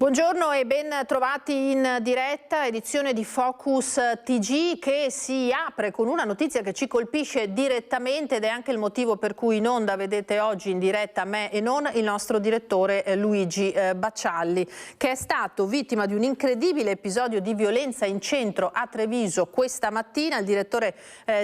Buongiorno e ben trovati in diretta, edizione di Focus TG che si apre con una notizia che ci colpisce direttamente ed è anche il motivo per cui in onda vedete oggi in diretta me e non il nostro direttore Luigi Baccialli, che è stato vittima di un incredibile episodio di violenza in centro a Treviso questa mattina. Il direttore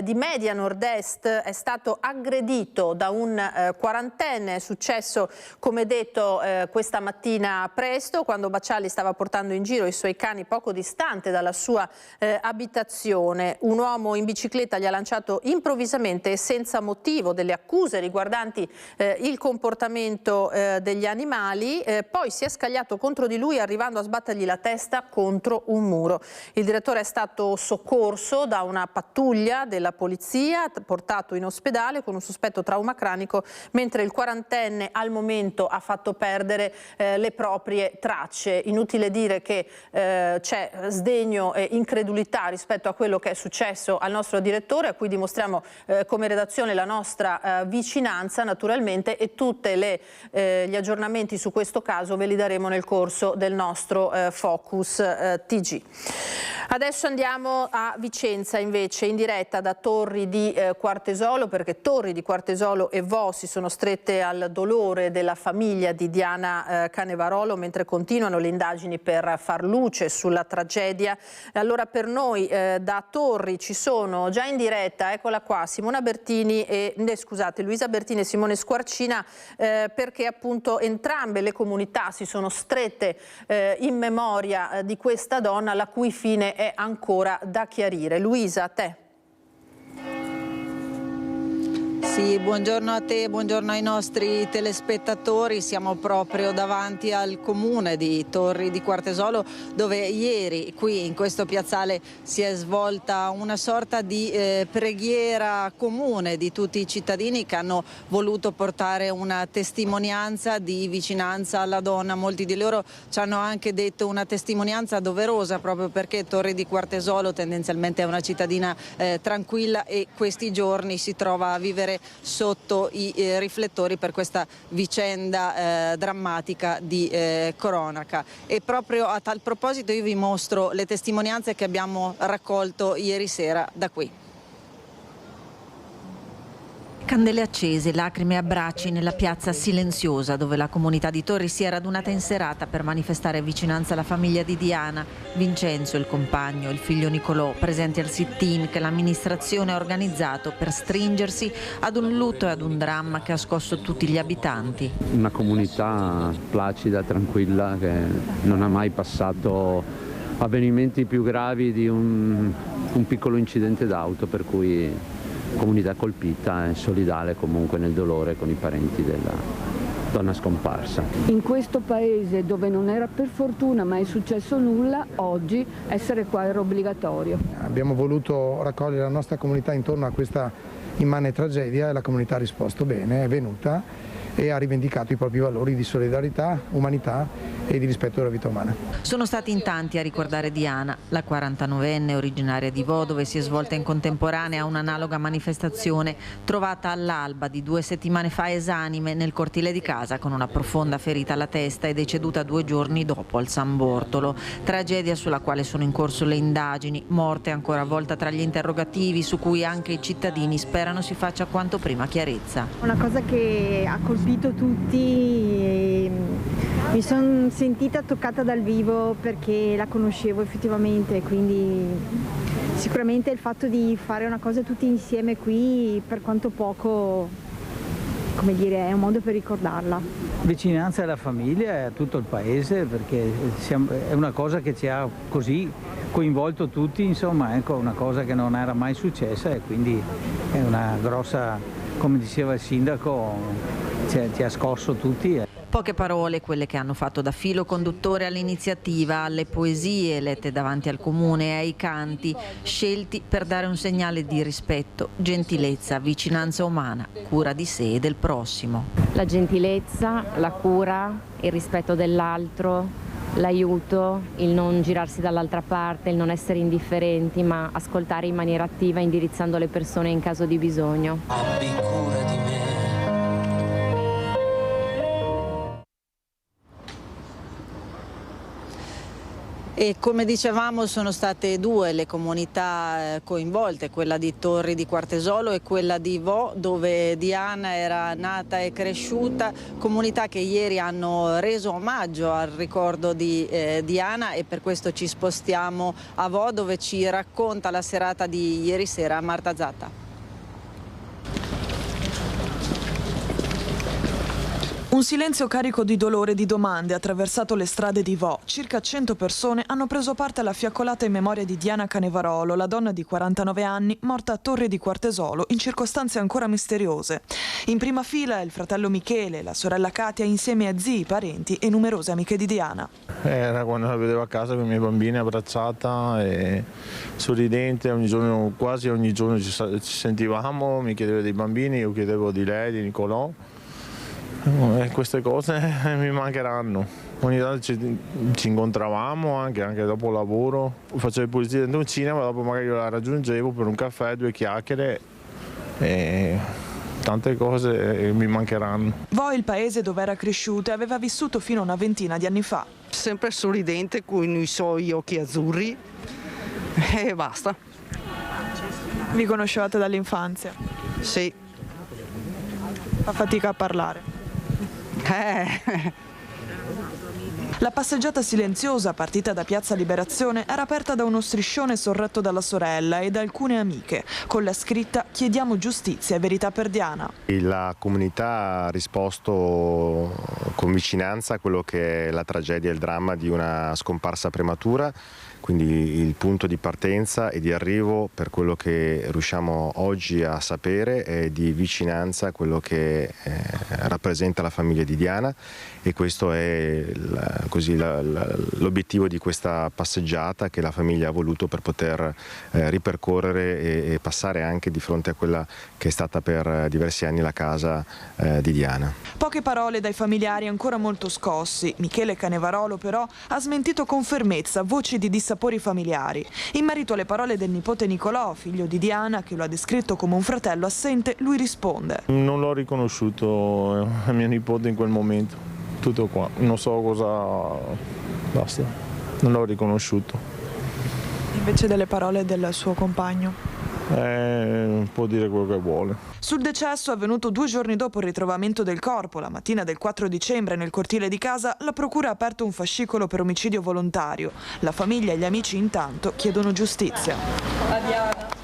di Media Nord-Est è stato aggredito da un quarantenne, è successo come detto questa mattina presto, quando Baccialli stava portando in giro i suoi cani poco distante dalla sua abitazione. Un uomo in bicicletta gli ha lanciato improvvisamente e senza motivo delle accuse riguardanti il comportamento degli animali, poi si è scagliato contro di lui arrivando a sbattergli la testa contro un muro. Il direttore è stato soccorso da una pattuglia della polizia, portato in ospedale con un sospetto trauma cranico, mentre il quarantenne al momento ha fatto perdere le proprie tracce. Inutile dire che c'è sdegno e incredulità rispetto a quello che è successo al nostro direttore, a cui dimostriamo come redazione la nostra vicinanza naturalmente, e tutti gli aggiornamenti su questo caso ve li daremo nel corso del nostro Focus TG. Adesso andiamo a Vicenza invece, in diretta da Torri di Quartesolo, perché Torri di Quartesolo e Vo si sono strette al dolore della famiglia di Diana Canevarolo mentre continuano le indagini per far luce sulla tragedia. Allora per noi da Torri ci sono già in diretta, eccola qua, Luisa Bertini e Simone Squarcina, perché appunto entrambe le comunità si sono strette in memoria di questa donna la cui fine è ancora da chiarire. Luisa, a te. Sì, buongiorno a te, buongiorno ai nostri telespettatori. Siamo proprio davanti al comune di Torri di Quartesolo, dove ieri qui in questo piazzale si è svolta una sorta di preghiera comune di tutti i cittadini che hanno voluto portare una testimonianza di vicinanza alla donna. Molti di loro ci hanno anche detto una testimonianza doverosa, proprio perché Torri di Quartesolo tendenzialmente è una cittadina tranquilla e questi giorni si trova a vivere sotto i riflettori per questa vicenda drammatica di cronaca. E proprio a tal proposito io vi mostro le testimonianze che abbiamo raccolto ieri sera da qui. Candele accese, lacrime e abbracci nella piazza silenziosa dove la comunità di Torri si è radunata in serata per manifestare vicinanza alla famiglia di Diana. Vincenzo, il compagno, il figlio Nicolò, presenti al sit-in che l'amministrazione ha organizzato per stringersi ad un lutto e ad un dramma che ha scosso tutti gli abitanti. Una comunità placida, tranquilla, che non ha mai passato avvenimenti più gravi di un piccolo incidente d'auto, per cui comunità colpita e solidale comunque nel dolore con i parenti della donna scomparsa. In questo paese dove non era per fortuna mai successo nulla, oggi essere qua era obbligatorio. Abbiamo voluto raccogliere la nostra comunità intorno a questa immane tragedia e la comunità ha risposto bene, è venuta e ha rivendicato i propri valori di solidarietà, umanità e di rispetto della vita umana. Sono stati in tanti a ricordare Diana, la 49enne originaria di Vo, dove si è svolta in contemporanea un'analoga manifestazione trovata all'alba di 2 settimane fa esanime nel cortile di casa con una profonda ferita alla testa e deceduta 2 giorni dopo al San Bortolo. Tragedia sulla quale sono in corso le indagini, morte ancora avvolta tra gli interrogativi su cui anche i cittadini sperano si faccia quanto prima chiarezza. Una cosa che ha colpito tutti e mi sono sentita toccata dal vivo perché la conoscevo effettivamente, quindi sicuramente il fatto di fare una cosa tutti insieme qui, per quanto poco, come dire, è un modo per ricordarla. Vicinanza alla famiglia e a tutto il paese, perché è una cosa che ci ha così coinvolto tutti, insomma, ecco, una cosa che non era mai successa e quindi è una grossa, come diceva il sindaco, ci ha scosso tutti. Poche parole, quelle che hanno fatto da filo conduttore all'iniziativa, alle poesie lette davanti al comune e ai canti, scelti per dare un segnale di rispetto, gentilezza, vicinanza umana, cura di sé e del prossimo. La gentilezza, la cura, il rispetto dell'altro, l'aiuto, il non girarsi dall'altra parte, il non essere indifferenti, ma ascoltare in maniera attiva indirizzando le persone in caso di bisogno. Abbi cura di me. E come dicevamo sono state due le comunità coinvolte, quella di Torri di Quartesolo e quella di Vo, dove Diana era nata e cresciuta, comunità che ieri hanno reso omaggio al ricordo di Diana, e per questo ci spostiamo a Vo, dove ci racconta la serata di ieri sera Marta Zatta. Un silenzio carico di dolore e di domande ha attraversato le strade di Vo. Circa 100 persone hanno preso parte alla fiaccolata in memoria di Diana Canevarolo, la donna di 49 anni morta a Torri di Quartesolo in circostanze ancora misteriose. In prima fila il fratello Michele, la sorella Katia, insieme a zii, parenti e numerose amiche di Diana. Era quando la vedevo a casa con i miei bambini, abbracciata e sorridente, quasi ogni giorno ci sentivamo, mi chiedeva dei bambini, io chiedevo di lei, di Nicolò. E queste cose mi mancheranno. Ogni tanto ci incontravamo anche dopo lavoro, facevo pulizia dentro un cinema, dopo magari io la raggiungevo per un caffè, 2 chiacchiere e tante cose mi mancheranno. Vo, il paese dove era cresciuta, aveva vissuto fino a una ventina di anni fa. Sempre sorridente con i suoi occhi azzurri e basta. Vi conoscevate dall'infanzia? Sì. Fa fatica a parlare. La passeggiata silenziosa partita da Piazza Liberazione era aperta da uno striscione sorretto dalla sorella e da alcune amiche, con la scritta "Chiediamo giustizia e verità per Diana". La comunità ha risposto con vicinanza a quello che è la tragedia e il dramma di una scomparsa prematura, quindi il punto di partenza e di arrivo per quello che riusciamo oggi a sapere è di vicinanza a quello che rappresenta la famiglia di Diana, e questo è l'obiettivo di questa passeggiata che la famiglia ha voluto per poter ripercorrere e passare anche di fronte a quella che è stata per diversi anni la casa di Diana. Poche parole dai familiari ancora molto scossi. Michele Canevarolo però ha smentito con fermezza voci di dissapori familiari. In merito alle parole del nipote Nicolò, figlio di Diana, che lo ha descritto come un fratello assente, lui risponde: non l'ho riconosciuto a mio nipote in quel momento, tutto qua, non so cosa, basta, non l'ho riconosciuto. Invece delle parole del suo compagno? Può dire quello che vuole. Sul decesso, avvenuto 2 giorni dopo il ritrovamento del corpo, la mattina del 4 dicembre nel cortile di casa, la procura ha aperto un fascicolo per omicidio volontario. La famiglia e gli amici intanto chiedono giustizia. A Diana.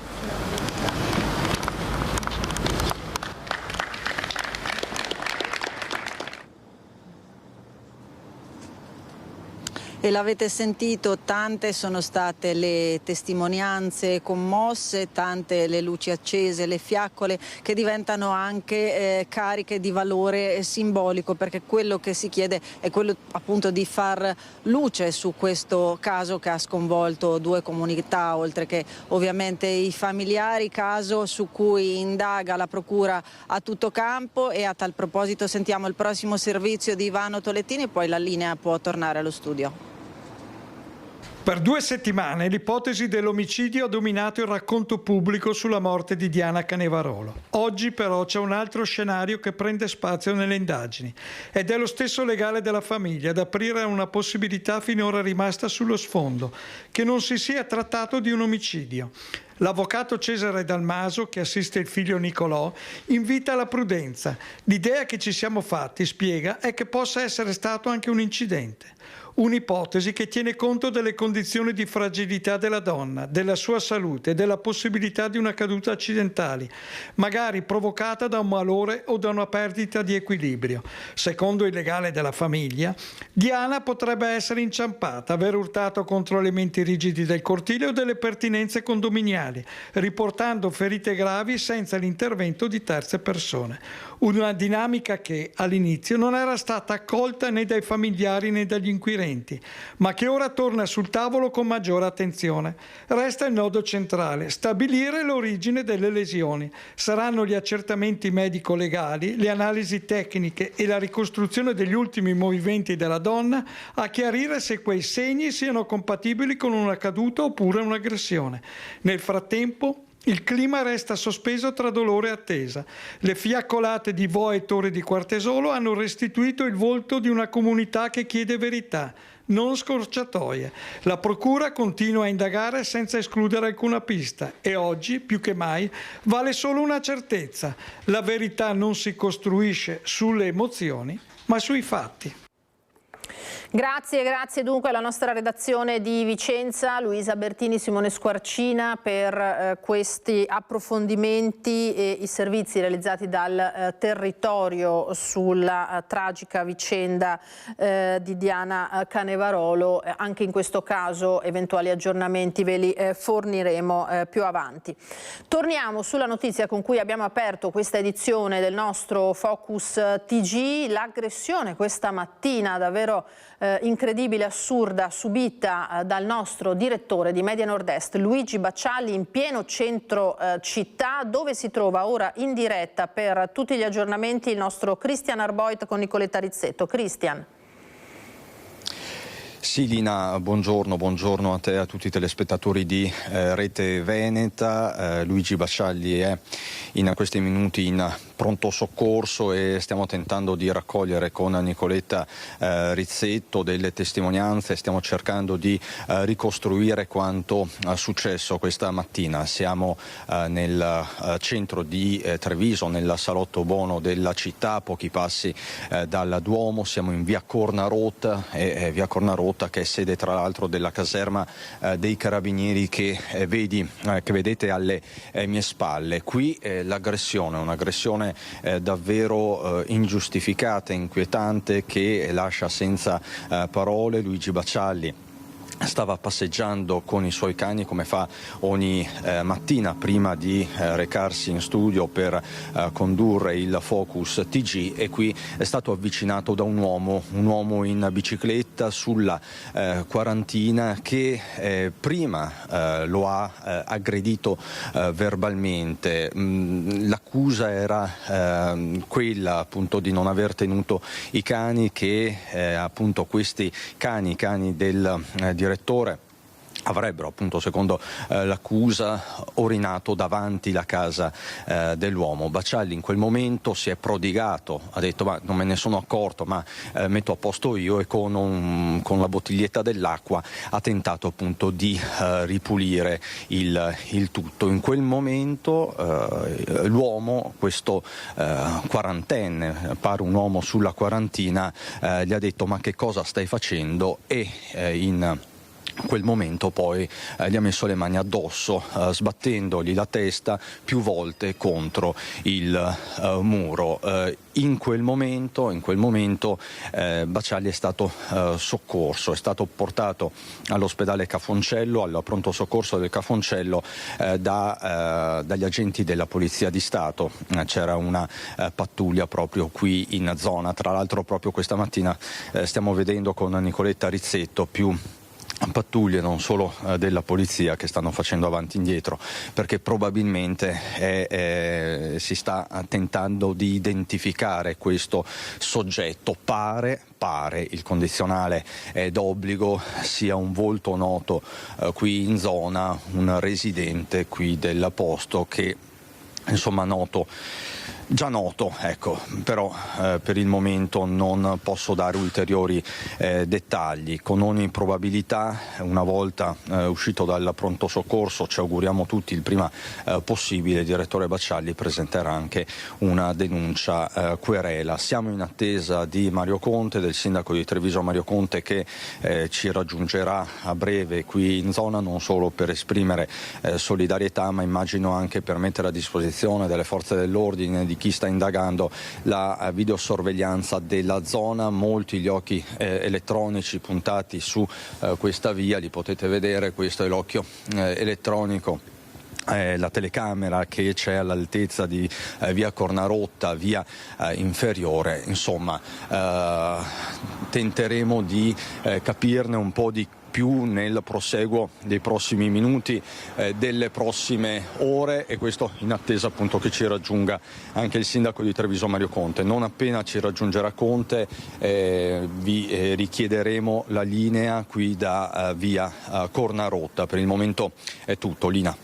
E l'avete sentito, tante sono state le testimonianze commosse, tante le luci accese, le fiaccole che diventano anche cariche di valore simbolico, perché quello che si chiede è quello appunto di far luce su questo caso che ha sconvolto 2 comunità, oltre che ovviamente i familiari, caso su cui indaga la procura a tutto campo. E a tal proposito sentiamo il prossimo servizio di Ivano Tolettini e poi la linea può tornare allo studio. Per 2 settimane l'ipotesi dell'omicidio ha dominato il racconto pubblico sulla morte di Diana Canevarolo. Oggi però c'è un altro scenario che prende spazio nelle indagini ed è lo stesso legale della famiglia ad aprire a una possibilità finora rimasta sullo sfondo, che non si sia trattato di un omicidio. L'avvocato Cesare Dalmaso, che assiste il figlio Nicolò, invita alla prudenza. L'idea che ci siamo fatti, spiega, è che possa essere stato anche un incidente. Un'ipotesi che tiene conto delle condizioni di fragilità della donna, della sua salute e della possibilità di una caduta accidentale, magari provocata da un malore o da una perdita di equilibrio. Secondo il legale della famiglia, Diana potrebbe essere inciampata, aver urtato contro elementi rigidi del cortile o delle pertinenze condominiali, riportando ferite gravi senza l'intervento di terze persone. Una dinamica che all'inizio non era stata accolta né dai familiari né dagli inquirenti, ma che ora torna sul tavolo con maggiore attenzione. Resta il nodo centrale: stabilire l'origine delle lesioni. Saranno gli accertamenti medico-legali, le analisi tecniche e la ricostruzione degli ultimi movimenti della donna a chiarire se quei segni siano compatibili con una caduta oppure un'aggressione. Nel frattempo, il clima resta sospeso tra dolore e attesa. Le fiaccolate di Vo e Torri di Quartesolo hanno restituito il volto di una comunità che chiede verità, non scorciatoie. La procura continua a indagare senza escludere alcuna pista e oggi, più che mai, vale solo una certezza: la verità non si costruisce sulle emozioni, ma sui fatti. Grazie dunque alla nostra redazione di Vicenza, Luisa Bertini, Simone Squarcina, per questi approfondimenti e i servizi realizzati dal territorio sulla tragica vicenda di Diana Canevarolo. Anche in questo caso eventuali aggiornamenti ve li forniremo più avanti. Torniamo sulla notizia con cui abbiamo aperto questa edizione del nostro Focus TG, l'aggressione questa mattina davvero incredibile, assurda, subita dal nostro direttore di Media Nord-Est, Luigi Baccialli, in pieno centro città, dove si trova ora in diretta per tutti gli aggiornamenti il nostro Cristian Arboit con Nicoletta Rizzetto. Cristian. Sì Lina, buongiorno a te e a tutti i telespettatori di Rete Veneta. Luigi Baccialli è in questi minuti in pronto soccorso e stiamo tentando di raccogliere con Nicoletta Rizzetto delle testimonianze, stiamo cercando di ricostruire quanto è successo questa mattina. Siamo nel centro di Treviso, nel salotto Bono della città, a pochi passi dal Duomo. Siamo in via Cornarotta, via Cornarotta che è sede tra l'altro della caserma dei Carabinieri che vedete alle mie spalle. Qui l'aggressione, un'aggressione davvero ingiustificata, inquietante, che lascia senza parole. Luigi Baccialli stava passeggiando con i suoi cani come fa ogni mattina prima di recarsi in studio per condurre il Focus TG, e qui è stato avvicinato da un uomo in bicicletta sulla quarantina che prima lo ha aggredito verbalmente. L'accusa era quella appunto di non aver tenuto i cani, che appunto questi cani del direttore avrebbero appunto, secondo l'accusa, orinato davanti la casa dell'uomo. Baccialli in quel momento si è prodigato, ha detto ma non me ne sono accorto, ma metto a posto io, e con la bottiglietta dell'acqua ha tentato appunto di ripulire il tutto. In quel momento l'uomo, questo quarantenne, pare un uomo sulla quarantina, gli ha detto ma che cosa stai facendo, e in quel momento poi gli ha messo le mani addosso, sbattendogli la testa più volte contro il muro. In quel momento Baccialli è stato soccorso, è stato portato all'ospedale Cafoncello, al pronto soccorso del Cafoncello dagli agenti della Polizia di Stato. C'era una pattuglia proprio qui in zona. Tra l'altro proprio questa mattina stiamo vedendo con Nicoletta Rizzetto più pattuglie non solo della polizia che stanno facendo avanti e indietro, perché probabilmente si sta tentando di identificare questo soggetto. Pare, il condizionale è d'obbligo, sia un volto noto qui in zona, un residente qui del posto che insomma già noto, ecco, però per il momento non posso dare ulteriori dettagli. Con ogni probabilità, una volta uscito dal pronto soccorso, ci auguriamo tutti il prima possibile, il direttore Baccialli presenterà anche una denuncia querela. Siamo in attesa di Mario Conte, del sindaco di Treviso Mario Conte, che ci raggiungerà a breve qui in zona, non solo per esprimere solidarietà, ma immagino anche per mettere a disposizione delle forze dell'ordine, di chi sta indagando, la videosorveglianza della zona. Molti gli occhi elettronici puntati su questa via, li potete vedere, questo è l'occhio elettronico, la telecamera che c'è all'altezza di via Cornarotta, via inferiore. Insomma, tenteremo di capirne un po' di più nel proseguo dei prossimi minuti, delle prossime ore, e questo in attesa appunto che ci raggiunga anche il sindaco di Treviso Mario Conte. Non appena ci raggiungerà Conte vi richiederemo la linea qui da via Cornarotta. Per il momento è tutto, Lina.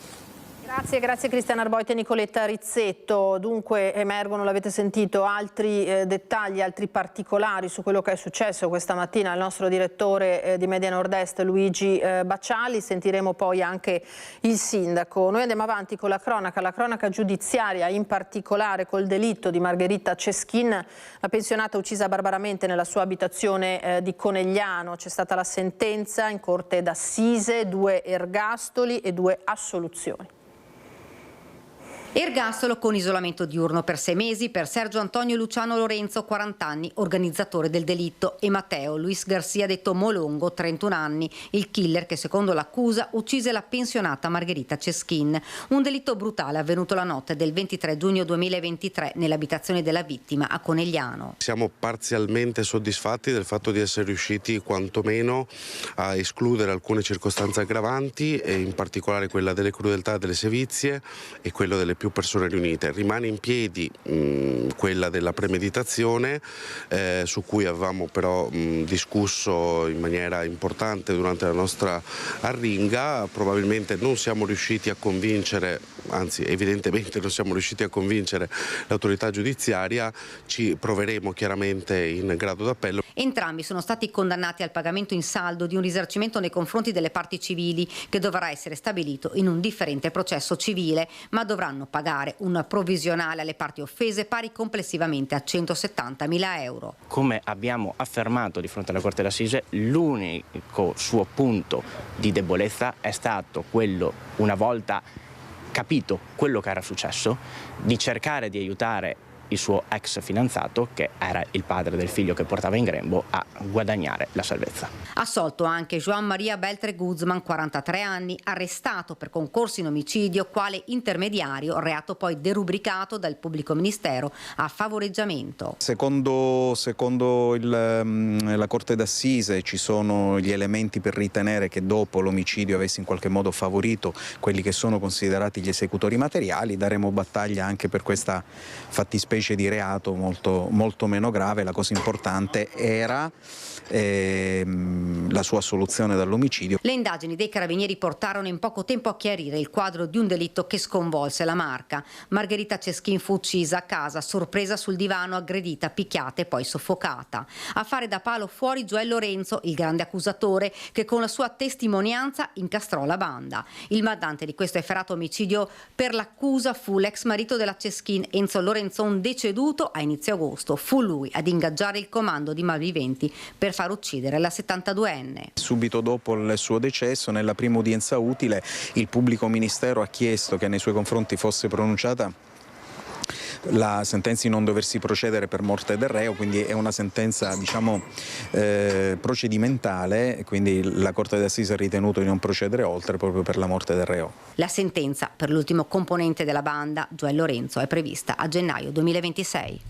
Grazie Cristian Arboite e Nicoletta Rizzetto. Dunque emergono, l'avete sentito, altri dettagli, altri particolari su quello che è successo questa mattina al nostro direttore di Media Nord-Est Luigi Bacciali. Sentiremo poi anche il sindaco. Noi andiamo avanti con la cronaca giudiziaria, in particolare col delitto di Margherita Ceschin, la pensionata uccisa barbaramente nella sua abitazione di Conegliano. C'è stata la sentenza in corte d'assise, 2 ergastoli e 2 assoluzioni. Ergastolo con isolamento diurno per 6 mesi per Sergio Antonio Luciano Lorenzo, 40 anni, organizzatore del delitto, e Matteo Luis Garcia detto Molongo, 31 anni, il killer che secondo l'accusa uccise la pensionata Margherita Ceschin. Un delitto brutale avvenuto la notte del 23 giugno 2023 nell'abitazione della vittima a Conegliano. Siamo parzialmente soddisfatti del fatto di essere riusciti quantomeno a escludere alcune circostanze aggravanti, e in particolare quella delle crudeltà e delle sevizie e quello delle più persone riunite. Rimane in piedi quella della premeditazione, su cui avevamo però discusso in maniera importante durante la nostra arringa. Probabilmente non siamo riusciti a convincere, anzi evidentemente non siamo riusciti a convincere l'autorità giudiziaria. Ci proveremo chiaramente in grado d'appello. Entrambi sono stati condannati al pagamento in saldo di un risarcimento nei confronti delle parti civili, che dovrà essere stabilito in un differente processo civile, ma dovranno pagare un provvisionale alle parti offese pari complessivamente a 170.000 euro. Come abbiamo affermato di fronte alla Corte d'Assise, l'unico suo punto di debolezza è stato quello, una volta capito quello che era successo, di cercare di aiutare il suo ex fidanzato, che era il padre del figlio che portava in grembo, a guadagnare la salvezza. Assolto anche Joan Maria Beltre Guzman, 43 anni, arrestato per concorso in omicidio quale intermediario, reato poi derubricato dal pubblico ministero a favoreggiamento. Secondo la Corte d'Assise ci sono gli elementi per ritenere che dopo l'omicidio avesse in qualche modo favorito quelli che sono considerati gli esecutori materiali. Daremo battaglia anche per questa fattispecie di reato molto meno grave. La cosa importante era la sua assoluzione dall'omicidio. Le indagini dei carabinieri portarono in poco tempo a chiarire il quadro di un delitto che sconvolse la Marca. Margherita Ceschin fu uccisa a casa, sorpresa sul divano, aggredita, picchiata e poi soffocata. A fare da palo fuori Joel Lorenzo, il grande accusatore, che con la sua testimonianza incastrò la banda. Il mandante di questo efferato omicidio per l'accusa fu l'ex marito della Ceschin, Enzo Lorenzon, deceduto a inizio agosto. Fu lui ad ingaggiare il comando di malviventi per far uccidere la 72enne. Subito dopo il suo decesso, nella prima udienza utile, il pubblico ministero ha chiesto che nei suoi confronti fosse pronunciata la sentenza di non doversi procedere per morte del reo, quindi è una sentenza procedimentale, quindi la Corte d'Assise ha ritenuto di non procedere oltre proprio per la morte del reo. La sentenza per l'ultimo componente della banda, Joel Lorenzo, è prevista a gennaio 2026.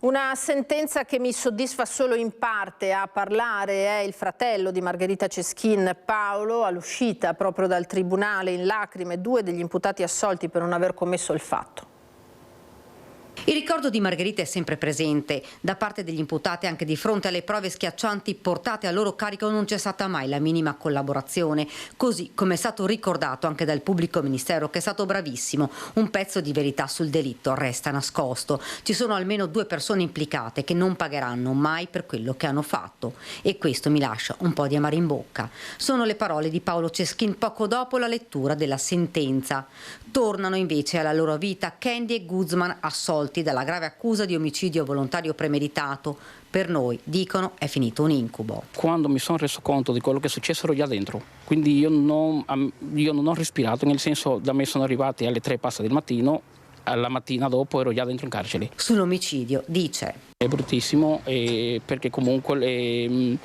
Una sentenza che mi soddisfa solo in parte. A parlare è il fratello di Margherita Ceschin, Paolo, all'uscita proprio dal tribunale in lacrime 2 degli imputati assolti per non aver commesso il fatto. Il ricordo di Margherita è sempre presente. Da parte degli imputati, anche di fronte alle prove schiaccianti portate a loro carico, non c'è stata mai la minima collaborazione, così come è stato ricordato anche dal pubblico ministero, che è stato bravissimo. Un pezzo di verità sul delitto resta nascosto. Ci sono almeno 2 persone implicate che non pagheranno mai per quello che hanno fatto, e questo mi lascia un po' di amaro in bocca. Sono le parole di Paolo Ceschin poco dopo la lettura della sentenza. Tornano invece alla loro vita Candy e Guzman, assolti dalla grave accusa di omicidio volontario premeditato. Per noi, dicono, è finito un incubo. Quando mi sono reso conto di quello che è successo ero già dentro, quindi io non ho respirato, nel senso, da me sono arrivati alle 3 passa del mattino, alla mattina dopo ero già dentro in carcere. Sull'omicidio dice: è bruttissimo perché comunque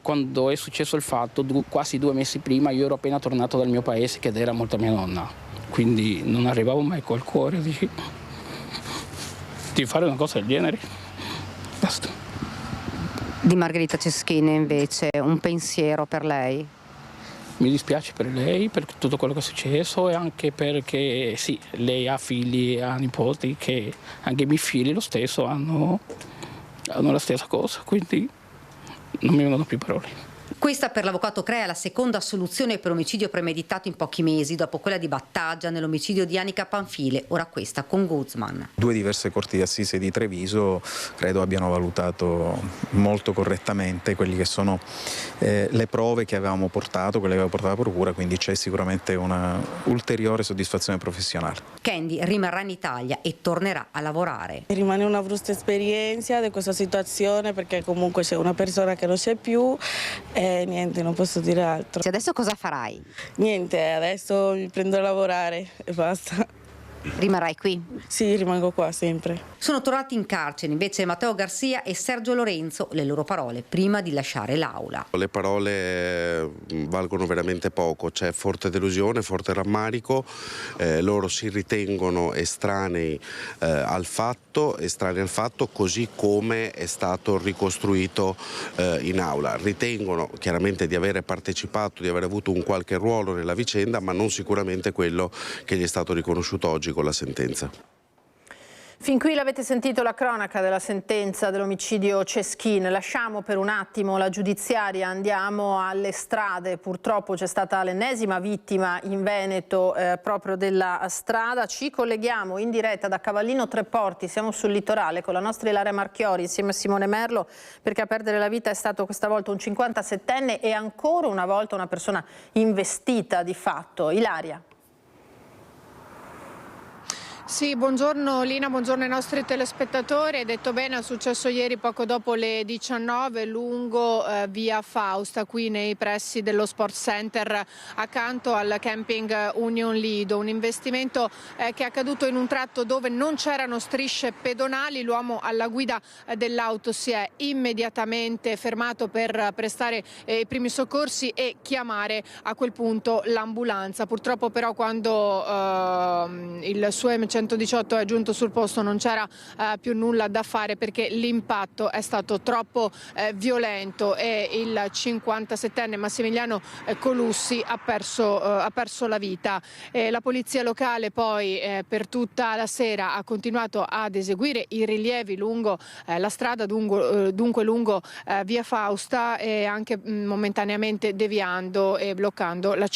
quando è successo il fatto, quasi 2 mesi prima, io ero appena tornato dal mio paese, che era morta mia nonna, quindi non arrivavo mai col cuore di fare una cosa del genere. Basta. Di Margherita Ceschin invece un pensiero per lei? Mi dispiace per lei, per tutto quello che è successo, e anche perché sì, lei ha figli, ha nipoti, che anche i miei figli lo stesso hanno la stessa cosa, quindi non mi vengono più parole. Questa per l'avvocato Crea è la seconda soluzione per omicidio premeditato in pochi mesi, dopo quella di Battaglia nell'omicidio di Anica Panfile, ora questa con Guzman. Due diverse corti d'assise di Treviso credo abbiano valutato molto correttamente quelli che sono le prove che avevamo portato, quelle che aveva portato la procura, quindi c'è sicuramente una ulteriore soddisfazione professionale. Candy rimarrà in Italia e tornerà a lavorare. Rimane una brutta esperienza di questa situazione perché comunque c'è una persona che non c'è più e niente, non posso dire altro. Adesso cosa farai? Niente, adesso mi prendo a lavorare e basta. Rimarrai qui? Sì, rimango qua sempre. Sono tornati in carcere invece Matteo Garcia e Sergio Lorenzo, le loro parole prima di lasciare l'aula. Le parole valgono veramente poco, c'è forte delusione, forte rammarico, loro si ritengono estranei al fatto, così come è stato ricostruito in aula. Ritengono chiaramente di avere partecipato, di aver avuto un qualche ruolo nella vicenda, ma non sicuramente quello che gli è stato riconosciuto oggi con la sentenza. Fin qui l'avete sentito la cronaca della sentenza dell'omicidio Ceschin. Lasciamo per un attimo la giudiziaria, andiamo alle strade. Purtroppo c'è stata l'ennesima vittima in Veneto proprio della strada. Ci colleghiamo in diretta da Cavallino Treporti, siamo sul litorale con la nostra Ilaria Marchiori insieme a Simone Merlo, perché a perdere la vita è stato questa volta un 57enne e ancora una volta una persona investita di fatto. Ilaria. Sì, buongiorno Lina, buongiorno ai nostri telespettatori. Hai detto bene, è successo ieri poco dopo le 19 lungo via Fausta, qui nei pressi dello Sport Center accanto al camping Union Lido. Un investimento che è accaduto in un tratto dove non c'erano strisce pedonali. L'uomo alla guida dell'auto si è immediatamente fermato per prestare i primi soccorsi e chiamare a quel punto l'ambulanza. Purtroppo però quando il suo M118 è giunto sul posto non c'era più nulla da fare perché l'impatto è stato troppo violento e il 57enne Massimiliano Colussi ha perso la vita. La polizia locale poi per tutta la sera ha continuato ad eseguire i rilievi lungo la strada, dunque lungo via Fausta, e anche momentaneamente deviando e bloccando la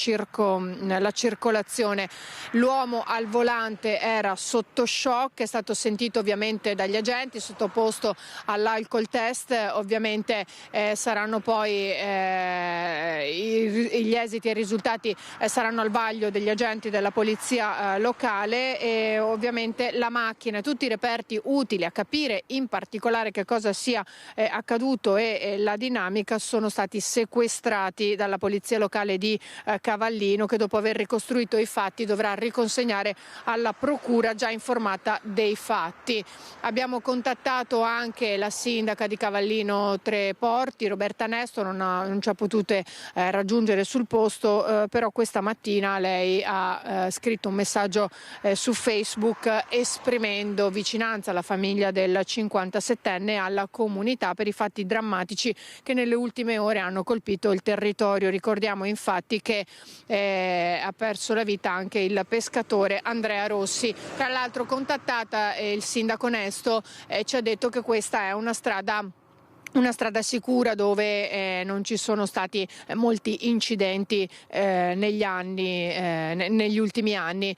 circolazione. L'uomo al volante era sotto shock, è stato sentito ovviamente dagli agenti, sottoposto all'alcol test. Ovviamente saranno poi gli esiti e i risultati saranno al vaglio degli agenti della polizia locale, e ovviamente la macchina e tutti i reperti utili a capire in particolare che cosa sia accaduto e la dinamica sono stati sequestrati dalla polizia locale di Cavallino, che dopo aver ricostruito i fatti dovrà riconsegnare alla procura già informata dei fatti. Abbiamo contattato anche la sindaca di Cavallino Treporti, Roberta Nesto, non ci ha potute raggiungere sul posto, però questa mattina lei ha scritto un messaggio su Facebook esprimendo vicinanza alla famiglia del 57enne e alla comunità per i fatti drammatici che nelle ultime ore hanno colpito il territorio. Ricordiamo infatti che ha perso la vita anche il pescatore Andrea Rossi. Tra l'altro, contattata il sindaco Nesto ci ha detto che questa è una strada sicura dove non ci sono stati molti incidenti negli ultimi anni.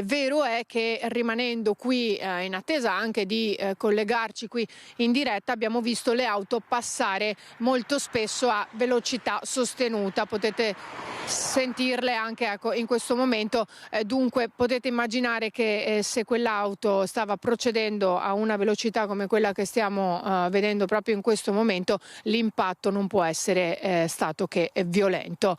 Vero è che rimanendo qui in attesa anche di collegarci qui in diretta abbiamo visto le auto passare molto spesso a velocità sostenuta, potete sentirle anche in questo momento, dunque potete immaginare che se quell'auto stava procedendo a una velocità come quella che stiamo vedendo proprio in questo momento, l'impatto non può essere stato che violento.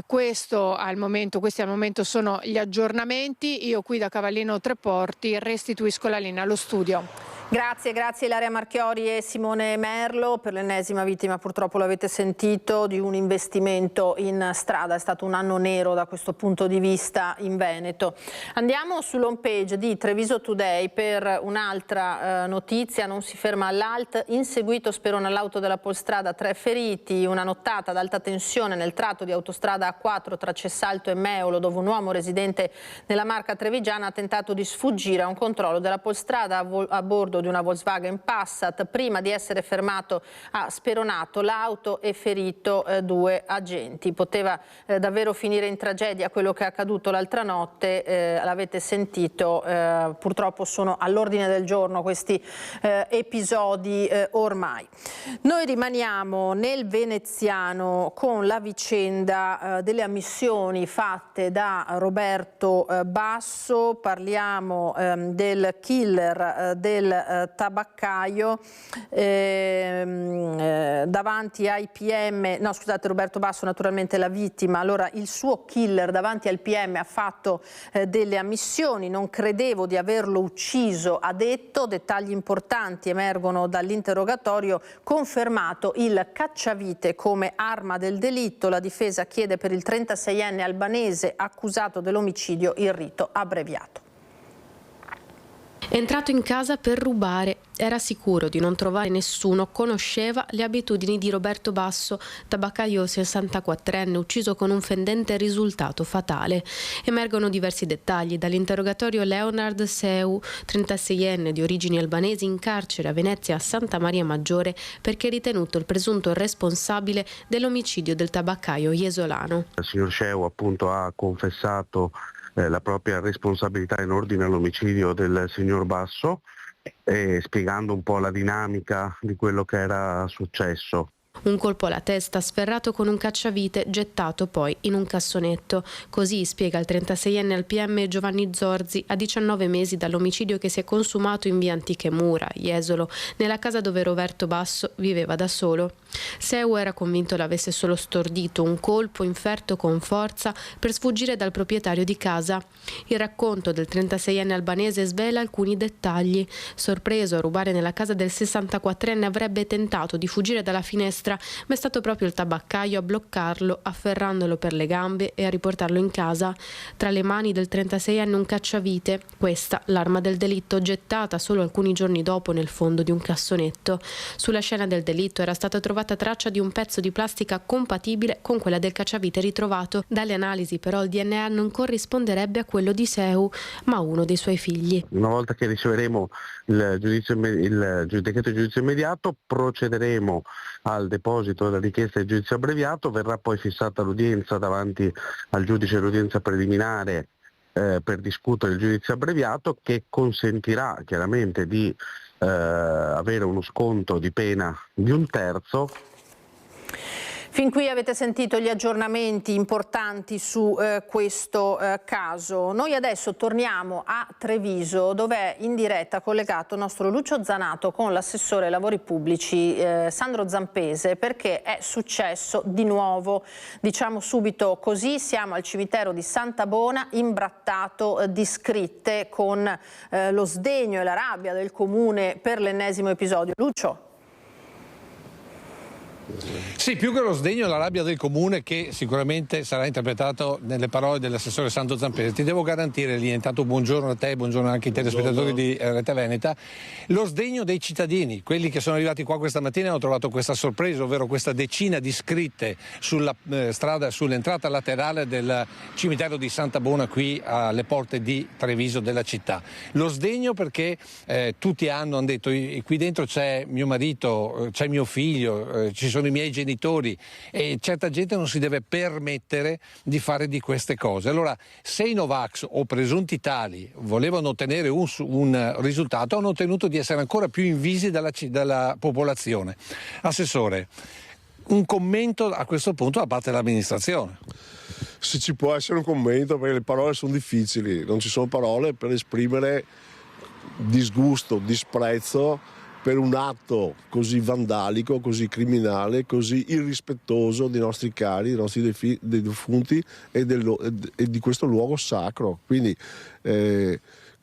Questi al momento sono gli aggiornamenti. Io qui da Cavallino Treporti restituisco la linea allo studio. Grazie Ilaria Marchiori e Simone Merlo. Per l'ennesima vittima, purtroppo l'avete sentito, di un investimento in strada. È stato un anno nero da questo punto di vista in Veneto. Andiamo sull'home page di Treviso Today per un'altra notizia. Non si ferma all'alt, inseguito Sperone all'auto dell'auto della Polstrada 3 feriti, una nottata ad alta tensione nel tratto di autostrada A4 tra Cessalto e Meolo, dove un uomo residente nella Marca trevigiana ha tentato di sfuggire a un controllo della Polstrada a bordo di una Volkswagen Passat. Prima di essere fermato ha speronato l'auto e ferito 2 agenti. Poteva davvero finire in tragedia quello che è accaduto l'altra notte, l'avete sentito, purtroppo sono all'ordine del giorno questi episodi ormai. Noi rimaniamo nel veneziano con la vicenda delle ammissioni fatte da Roberto Basso. Parliamo del killer del tabaccaio davanti ai PM, no scusate, Roberto Basso naturalmente la vittima. Allora il suo killer davanti al PM ha fatto delle ammissioni: non credevo di averlo ucciso, ha detto. Dettagli importanti emergono dall'interrogatorio: confermato il cacciavite come arma del delitto. La difesa chiede per il 36enne albanese accusato dell'omicidio il rito abbreviato. È entrato in casa per rubare, era sicuro di non trovare nessuno, conosceva le abitudini di Roberto Basso, tabaccaio 64enne ucciso con un fendente risultato fatale. Emergono diversi dettagli dall'interrogatorio. Leonard Seu, 36enne di origini albanesi, in carcere a Venezia a Santa Maria Maggiore perché è ritenuto il presunto responsabile dell'omicidio del tabaccaio iesolano. Il signor Seu appunto ha confessato la propria responsabilità in ordine all'omicidio del signor Basso, spiegando un po' la dinamica di quello che era successo. Un colpo alla testa sferrato con un cacciavite gettato poi in un cassonetto. Così spiega il 36enne al PM Giovanni Zorzi, a 19 mesi dall'omicidio che si è consumato in via Antiche Mura, Jesolo, nella casa dove Roberto Basso viveva da solo. Seu era convinto l'avesse solo stordito, un colpo inferto con forza per sfuggire dal proprietario di casa. Il racconto del 36enne albanese svela alcuni dettagli. Sorpreso a rubare nella casa del 64enne, avrebbe tentato di fuggire dalla finestra, ma è stato proprio il tabaccaio a bloccarlo, afferrandolo per le gambe e a riportarlo in casa. Tra le mani del 36enne un cacciavite, questa l'arma del delitto, gettata solo alcuni giorni dopo nel fondo di un cassonetto. Sulla scena del delitto era stata trovata traccia di un pezzo di plastica compatibile con quella del cacciavite ritrovato. Dalle analisi però il DNA non corrisponderebbe a quello di Seu, ma a uno dei suoi figli. Una volta che riceveremo il decreto di giudizio immediato, procederemo al deposito della richiesta di giudizio abbreviato, verrà poi fissata l'udienza davanti al giudice dell'udienza preliminare per discutere il giudizio abbreviato, che consentirà chiaramente di avere uno sconto di pena di 1/3. Fin qui avete sentito gli aggiornamenti importanti su questo caso. Noi adesso torniamo a Treviso, dove è in diretta collegato il nostro Lucio Zanato con l'assessore ai lavori pubblici Sandro Zampese, perché è successo di nuovo, diciamo subito così. Siamo al cimitero di Santa Bona, imbrattato di scritte con lo sdegno e la rabbia del comune per l'ennesimo episodio. Lucio. Sì, più che lo sdegno e la rabbia del comune, che sicuramente sarà interpretato nelle parole dell'assessore Sandro Zampese. Ti devo garantire, lì intanto buongiorno a te, buongiorno anche ai telespettatori di Rete Veneta, lo sdegno dei cittadini, quelli che sono arrivati qua questa mattina e hanno trovato questa sorpresa, ovvero questa decina di scritte sulla strada, sull'entrata laterale del cimitero di Santa Bona, qui alle porte di Treviso, della città. Lo sdegno perché tutti hanno detto: qui dentro c'è mio marito, c'è mio figlio, ci sono i miei genitori, e certa gente non si deve permettere di fare di queste cose. Allora, se i Novax o presunti tali volevano ottenere un risultato, hanno ottenuto di essere ancora più invisi dalla popolazione. Assessore, un commento a questo punto da parte dell'amministrazione? Se ci può essere un commento, perché le parole sono difficili, non ci sono parole per esprimere disgusto, disprezzo per un atto così vandalico, così criminale, così irrispettoso dei nostri cari, dei nostri defunti e di questo luogo sacro. Quindi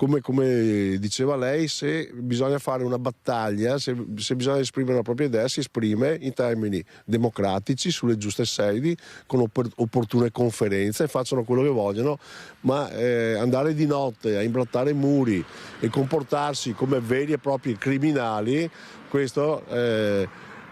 come diceva lei, se bisogna fare una battaglia, se bisogna esprimere la propria idea, si esprime in termini democratici, sulle giuste sedi, con opportune conferenze, facciano quello che vogliono, ma andare di notte a imbrattare muri e comportarsi come veri e propri criminali, questo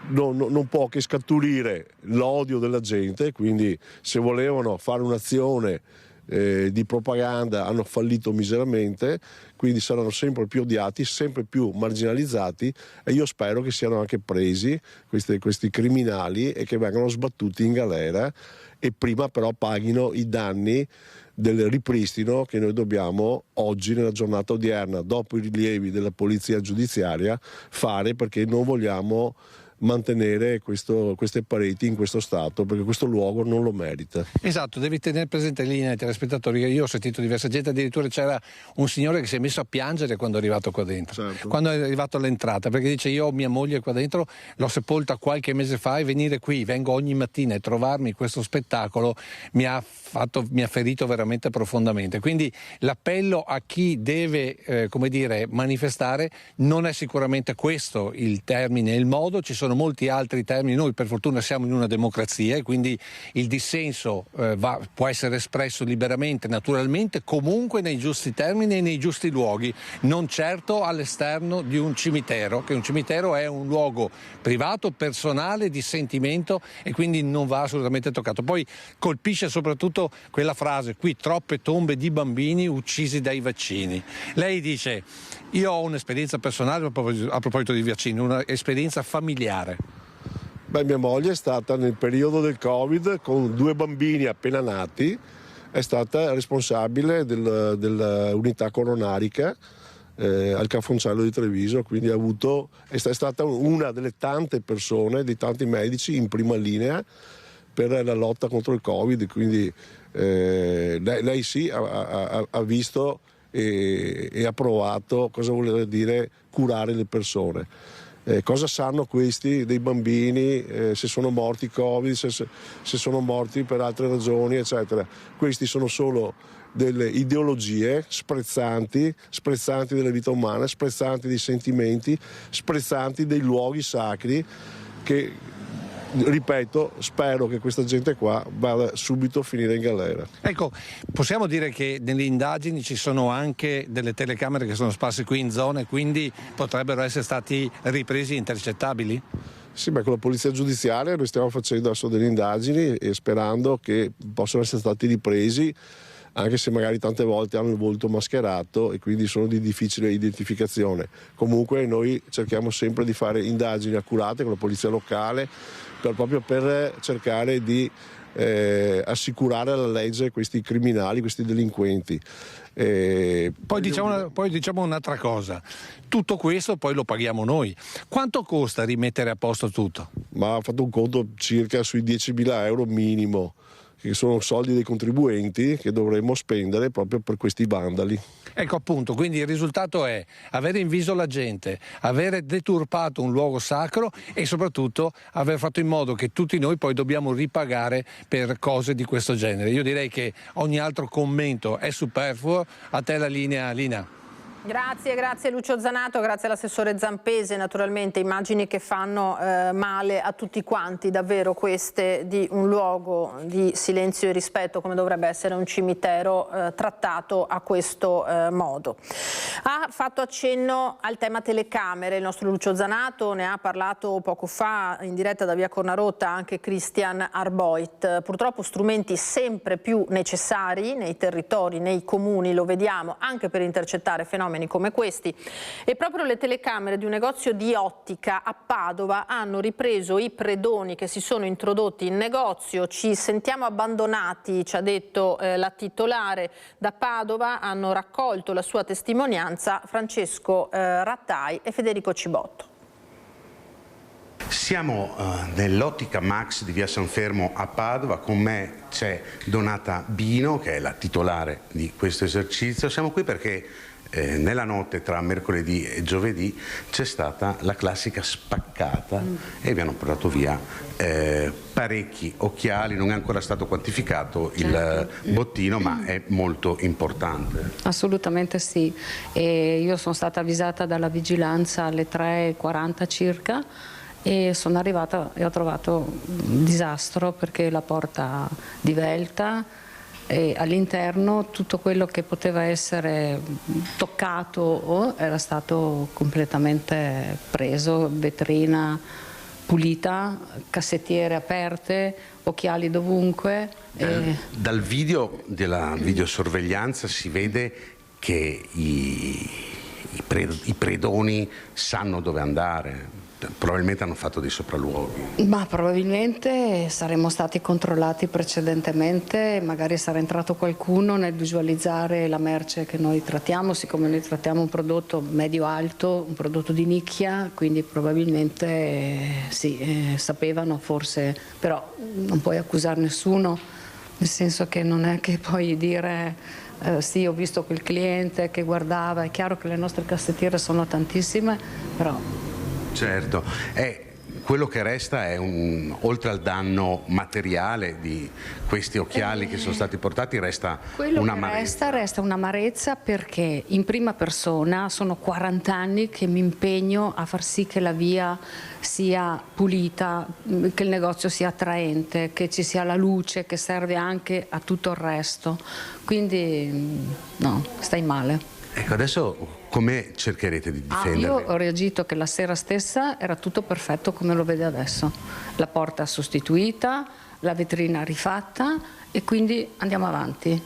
non può che scaturire l'odio della gente, quindi se volevano fare un'azione di propaganda hanno fallito miseramente, quindi saranno sempre più odiati, sempre più marginalizzati, e io spero che siano anche presi questi criminali e che vengano sbattuti in galera, e prima però paghino i danni del ripristino che noi dobbiamo oggi, nella giornata odierna, dopo i rilievi della polizia giudiziaria, fare, perché non vogliamo mantenere queste pareti in questo stato, perché questo luogo non lo merita. Esatto, devi tenere presente lì nei telespettatori che io ho sentito diversa gente, addirittura c'era un signore che si è messo a piangere quando è arrivato qua dentro, certo. Quando è arrivato all'entrata, perché dice: io ho mia moglie qua dentro, l'ho sepolta qualche mese fa, e venire qui, vengo ogni mattina, e trovarmi questo spettacolo mi ha ferito veramente profondamente. Quindi l'appello a chi deve manifestare non è sicuramente questo il termine, il modo, ci sono molti altri termini. Noi per fortuna siamo in una democrazia e quindi il dissenso può essere espresso liberamente, naturalmente, comunque nei giusti termini e nei giusti luoghi, non certo all'esterno di un cimitero, che un cimitero è un luogo privato, personale, di sentimento, e quindi non va assolutamente toccato. Poi colpisce soprattutto quella frase: qui troppe tombe di bambini uccisi dai vaccini. Lei dice: io ho un'esperienza personale a proposito di vaccini, un'esperienza familiare. Beh, mia moglie è stata nel periodo del Covid, con 2 bambini appena nati, è stata responsabile dell'unità coronarica al Cafoncello di Treviso, quindi è stata una delle tante persone, dei tanti medici in prima linea per la lotta contro il Covid, quindi lei sì ha visto e ha provato cosa vuol dire curare le persone. Cosa sanno questi dei bambini, se sono morti Covid, se sono morti per altre ragioni, eccetera. Questi sono solo delle ideologie sprezzanti della vita umana, sprezzanti dei sentimenti, sprezzanti dei luoghi sacri, che, ripeto, spero che questa gente qua vada subito a finire in galera. Ecco, possiamo dire che nelle indagini ci sono anche delle telecamere che sono sparse qui in zona, e quindi potrebbero essere stati ripresi intercettabili? Sì, con la polizia giudiziaria noi stiamo facendo adesso delle indagini e sperando che possano essere stati ripresi, anche se magari tante volte hanno il volto mascherato e quindi sono di difficile identificazione. Comunque noi cerchiamo sempre di fare indagini accurate con la polizia locale, proprio per cercare di assicurare alla legge questi criminali, questi delinquenti. Poi diciamo un'altra cosa: tutto questo poi lo paghiamo noi. Quanto costa rimettere a posto tutto? Ma ha fatto un conto circa sui 10.000 euro minimo, che sono soldi dei contribuenti che dovremmo spendere proprio per questi vandali. Ecco, appunto, quindi il risultato è avere inviso la gente, avere deturpato un luogo sacro e soprattutto aver fatto in modo che tutti noi poi dobbiamo ripagare per cose di questo genere. Io direi che ogni altro commento è superfluo. A te la linea, Lina. Grazie Lucio Zanato, grazie all'assessore Zampese. Naturalmente immagini che fanno male a tutti quanti, davvero, queste di un luogo di silenzio e rispetto come dovrebbe essere un cimitero trattato a questo modo. Ha fatto accenno al tema telecamere il nostro Lucio Zanato, ne ha parlato poco fa in diretta da Via Cornarotta anche Christian Arboit. Purtroppo strumenti sempre più necessari nei territori, nei comuni, lo vediamo, anche per intercettare fenomeni come questi, e proprio le telecamere di un negozio di ottica a Padova hanno ripreso i predoni che si sono introdotti in negozio. Ci sentiamo abbandonati, ci ha detto la titolare da Padova. Hanno raccolto la sua testimonianza Francesco Rattai e Federico Cibotto. Siamo nell'Ottica Max di Via San Fermo a Padova. Con me c'è Donata Bino, che è la titolare di questo esercizio. Siamo qui perché nella notte tra mercoledì e giovedì c'è stata la classica spaccata e vi hanno portato via parecchi occhiali. Non è ancora stato quantificato il bottino, ma è molto importante. Assolutamente sì. Io sono stata avvisata dalla vigilanza alle 3:40 circa e sono arrivata e ho trovato un disastro, perché la porta divelta e all'interno tutto quello che poteva essere toccato era stato completamente preso, vetrina, pulita, cassettiere aperte, occhiali dovunque. Dal video della videosorveglianza si vede che i predoni sanno dove andare. Probabilmente hanno fatto dei sopralluoghi. Ma probabilmente saremmo stati controllati precedentemente, magari sarà entrato qualcuno nel visualizzare la merce che noi trattiamo, siccome noi trattiamo un prodotto medio-alto, un prodotto di nicchia, quindi probabilmente sì, sapevano forse, però non puoi accusare nessuno, nel senso che non è che puoi dire sì, ho visto quel cliente che guardava, è chiaro che le nostre cassettiere sono tantissime, però... Certo, quello che resta è oltre al danno materiale di questi occhiali che sono stati portati, resta un'amarezza. Resta un'amarezza perché in prima persona sono 40 anni che mi impegno a far sì che la via sia pulita, che il negozio sia attraente, che ci sia la luce che serve anche a tutto il resto, quindi no, stai male. Ecco, adesso come cercherete di difendervi? Io ho reagito che la sera stessa era tutto perfetto come lo vede adesso, la porta sostituita, la vetrina rifatta e quindi andiamo avanti,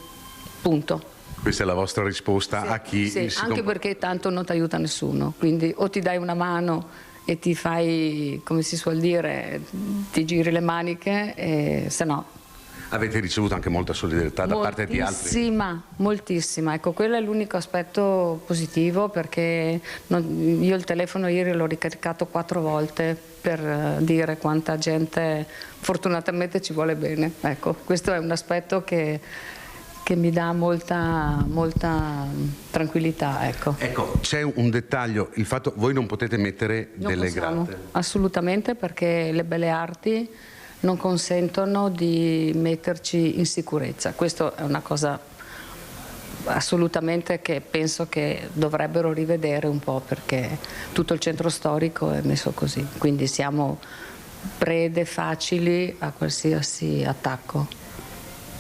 punto. Questa è la vostra risposta a chi anche perché tanto non ti aiuta nessuno, quindi o ti dai una mano e ti fai, come si suol dire, ti giri le maniche, e se no... Avete ricevuto anche molta solidarietà da parte di altri? Moltissima, ecco, quello è l'unico aspetto positivo, perché io il telefono ieri l'ho ricaricato 4 volte per dire quanta gente fortunatamente ci vuole bene, ecco, questo è un aspetto che mi dà molta tranquillità. Ecco, c'è un dettaglio, il fatto voi non potete mettere delle grate. Assolutamente, perché le belle arti non consentono di metterci in sicurezza. Questa è una cosa assolutamente che penso che dovrebbero rivedere un po', perché tutto il centro storico è messo così, quindi siamo prede facili a qualsiasi attacco.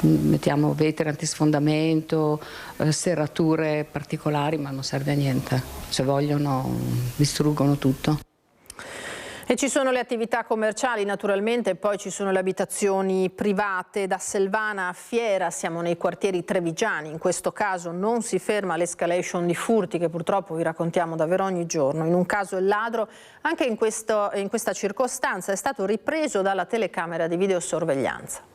Mettiamo vetri antisfondamento, serrature particolari, ma non serve a niente. Se vogliono distruggono tutto. E ci sono le attività commerciali naturalmente, poi ci sono le abitazioni private. Da Selvana a Fiera siamo nei quartieri trevigiani, in questo caso non si ferma l'escalation di furti che purtroppo vi raccontiamo davvero ogni giorno. In un caso il ladro, anche in questa circostanza, è stato ripreso dalla telecamera di videosorveglianza.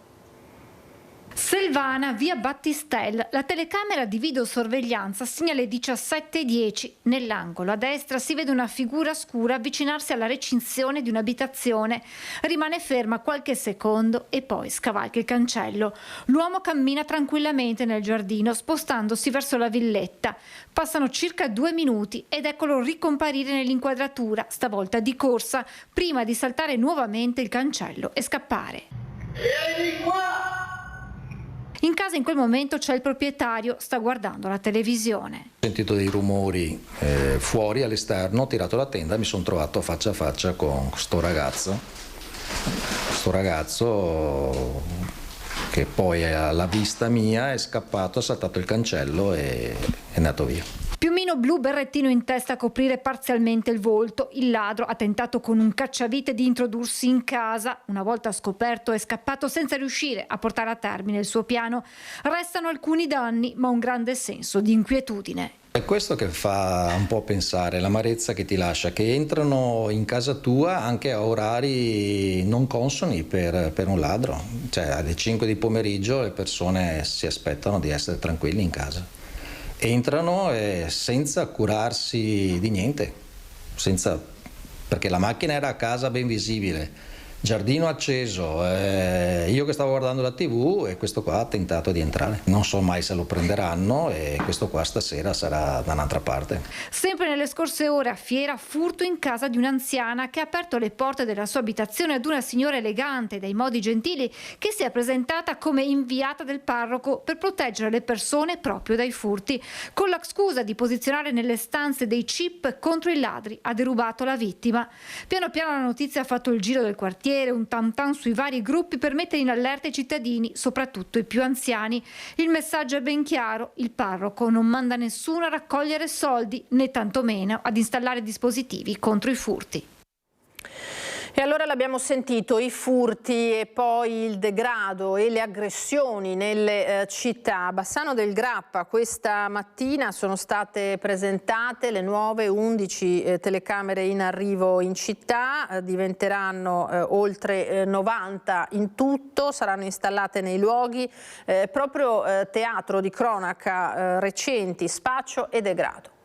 Selvana, via Battistel, la telecamera di videosorveglianza segna le 17:10. Nell'angolo a destra si vede una figura scura avvicinarsi alla recinzione di un'abitazione. Rimane ferma qualche secondo e poi scavalca il cancello. L'uomo cammina tranquillamente nel giardino, spostandosi verso la villetta. Passano circa 2 minuti ed eccolo ricomparire nell'inquadratura, stavolta di corsa, prima di saltare nuovamente il cancello e scappare. Vieni qua! In casa in quel momento c'è il proprietario, sta guardando la televisione. Ho sentito dei rumori fuori all'esterno, ho tirato la tenda e mi sono trovato faccia a faccia con sto ragazzo. Sto ragazzo che poi alla vista mia è scappato, ha saltato il cancello e è andato via. Piumino blu, berrettino in testa a coprire parzialmente il volto. Il ladro ha tentato con un cacciavite di introdursi in casa. Una volta scoperto è scappato senza riuscire a portare a termine il suo piano. Restano alcuni danni, ma un grande senso di inquietudine. È questo che fa un po' pensare, l'amarezza che ti lascia, che entrano in casa tua anche a orari non consoni per un ladro. Cioè alle 5 di pomeriggio le persone si aspettano di essere tranquilli in casa. Entrano senza curarsi di niente, perché la macchina era a casa ben visibile, giardino acceso, io che stavo guardando la TV e questo qua ha tentato di entrare. Non so mai se lo prenderanno e questo qua stasera sarà da un'altra parte. Sempre nelle scorse ore a Fiera, furto in casa di un'anziana che ha aperto le porte della sua abitazione ad una signora elegante, dai modi gentili, che si è presentata come inviata del parroco per proteggere le persone proprio dai furti. Con la scusa di posizionare nelle stanze dei chip contro i ladri, ha derubato la vittima. Piano piano la notizia ha fatto il giro del quartiere, un tam tam sui vari gruppi per mettere in allerta i cittadini, soprattutto i più anziani. Il messaggio è ben chiaro: il parroco non manda nessuno a raccogliere soldi, né tantomeno ad installare dispositivi contro i furti. E allora l'abbiamo sentito, i furti e poi il degrado e le aggressioni nelle città. A Bassano del Grappa questa mattina sono state presentate le nuove 11 telecamere in arrivo in città, diventeranno oltre 90 in tutto, saranno installate nei luoghi proprio teatro di cronaca recenti, spaccio e degrado.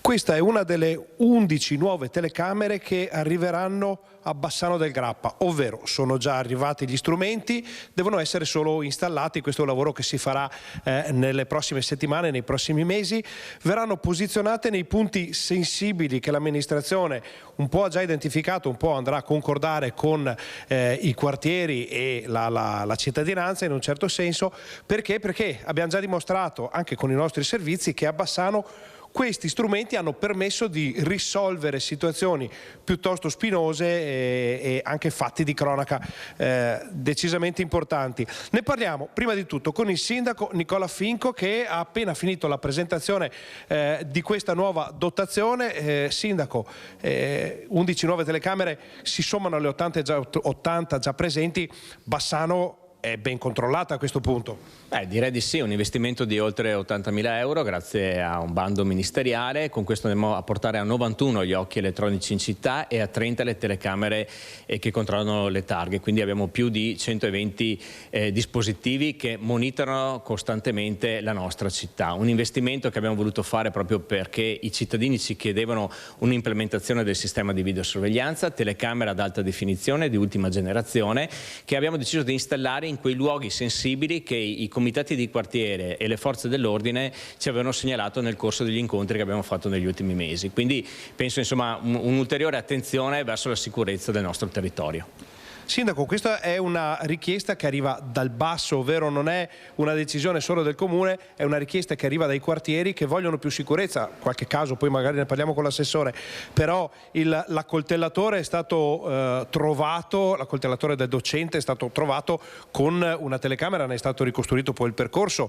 Questa è una delle 11 nuove telecamere che arriveranno a Bassano del Grappa, ovvero sono già arrivati gli strumenti, devono essere solo installati. Questo è un lavoro che si farà nelle prossime settimane, nei prossimi mesi. Verranno posizionate nei punti sensibili che l'amministrazione un po' ha già identificato, un po' andrà a concordare con i quartieri e la cittadinanza in un certo senso. Perché abbiamo già dimostrato anche con i nostri servizi che a Bassano questi strumenti hanno permesso di risolvere situazioni piuttosto spinose e anche fatti di cronaca decisamente importanti. Ne parliamo prima di tutto con il sindaco Nicola Finco, che ha appena finito la presentazione di questa nuova dotazione. Sindaco, 11 nuove telecamere si sommano alle 80 già presenti. Bassano è ben controllata a questo punto? Direi di sì, un investimento di oltre 80.000 euro grazie a un bando ministeriale. Con questo andiamo a portare a 91 gli occhi elettronici in città e a 30 le telecamere che controllano le targhe, quindi abbiamo più di 120 dispositivi che monitorano costantemente la nostra città. Un investimento che abbiamo voluto fare proprio perché i cittadini ci chiedevano un'implementazione del sistema di videosorveglianza, telecamera ad alta definizione di ultima generazione, che abbiamo deciso di installare in quei luoghi sensibili che i comitati di quartiere e le forze dell'ordine ci avevano segnalato nel corso degli incontri che abbiamo fatto negli ultimi mesi. Quindi penso insomma un'ulteriore attenzione verso la sicurezza del nostro territorio. Sindaco, questa è una richiesta che arriva dal basso, ovvero non è una decisione solo del Comune, è una richiesta che arriva dai quartieri che vogliono più sicurezza. Qualche caso, poi magari ne parliamo con l'assessore, però l'accoltellatore è stato trovato, l'accoltellatore del docente è stato trovato con una telecamera, ne è stato ricostruito poi il percorso.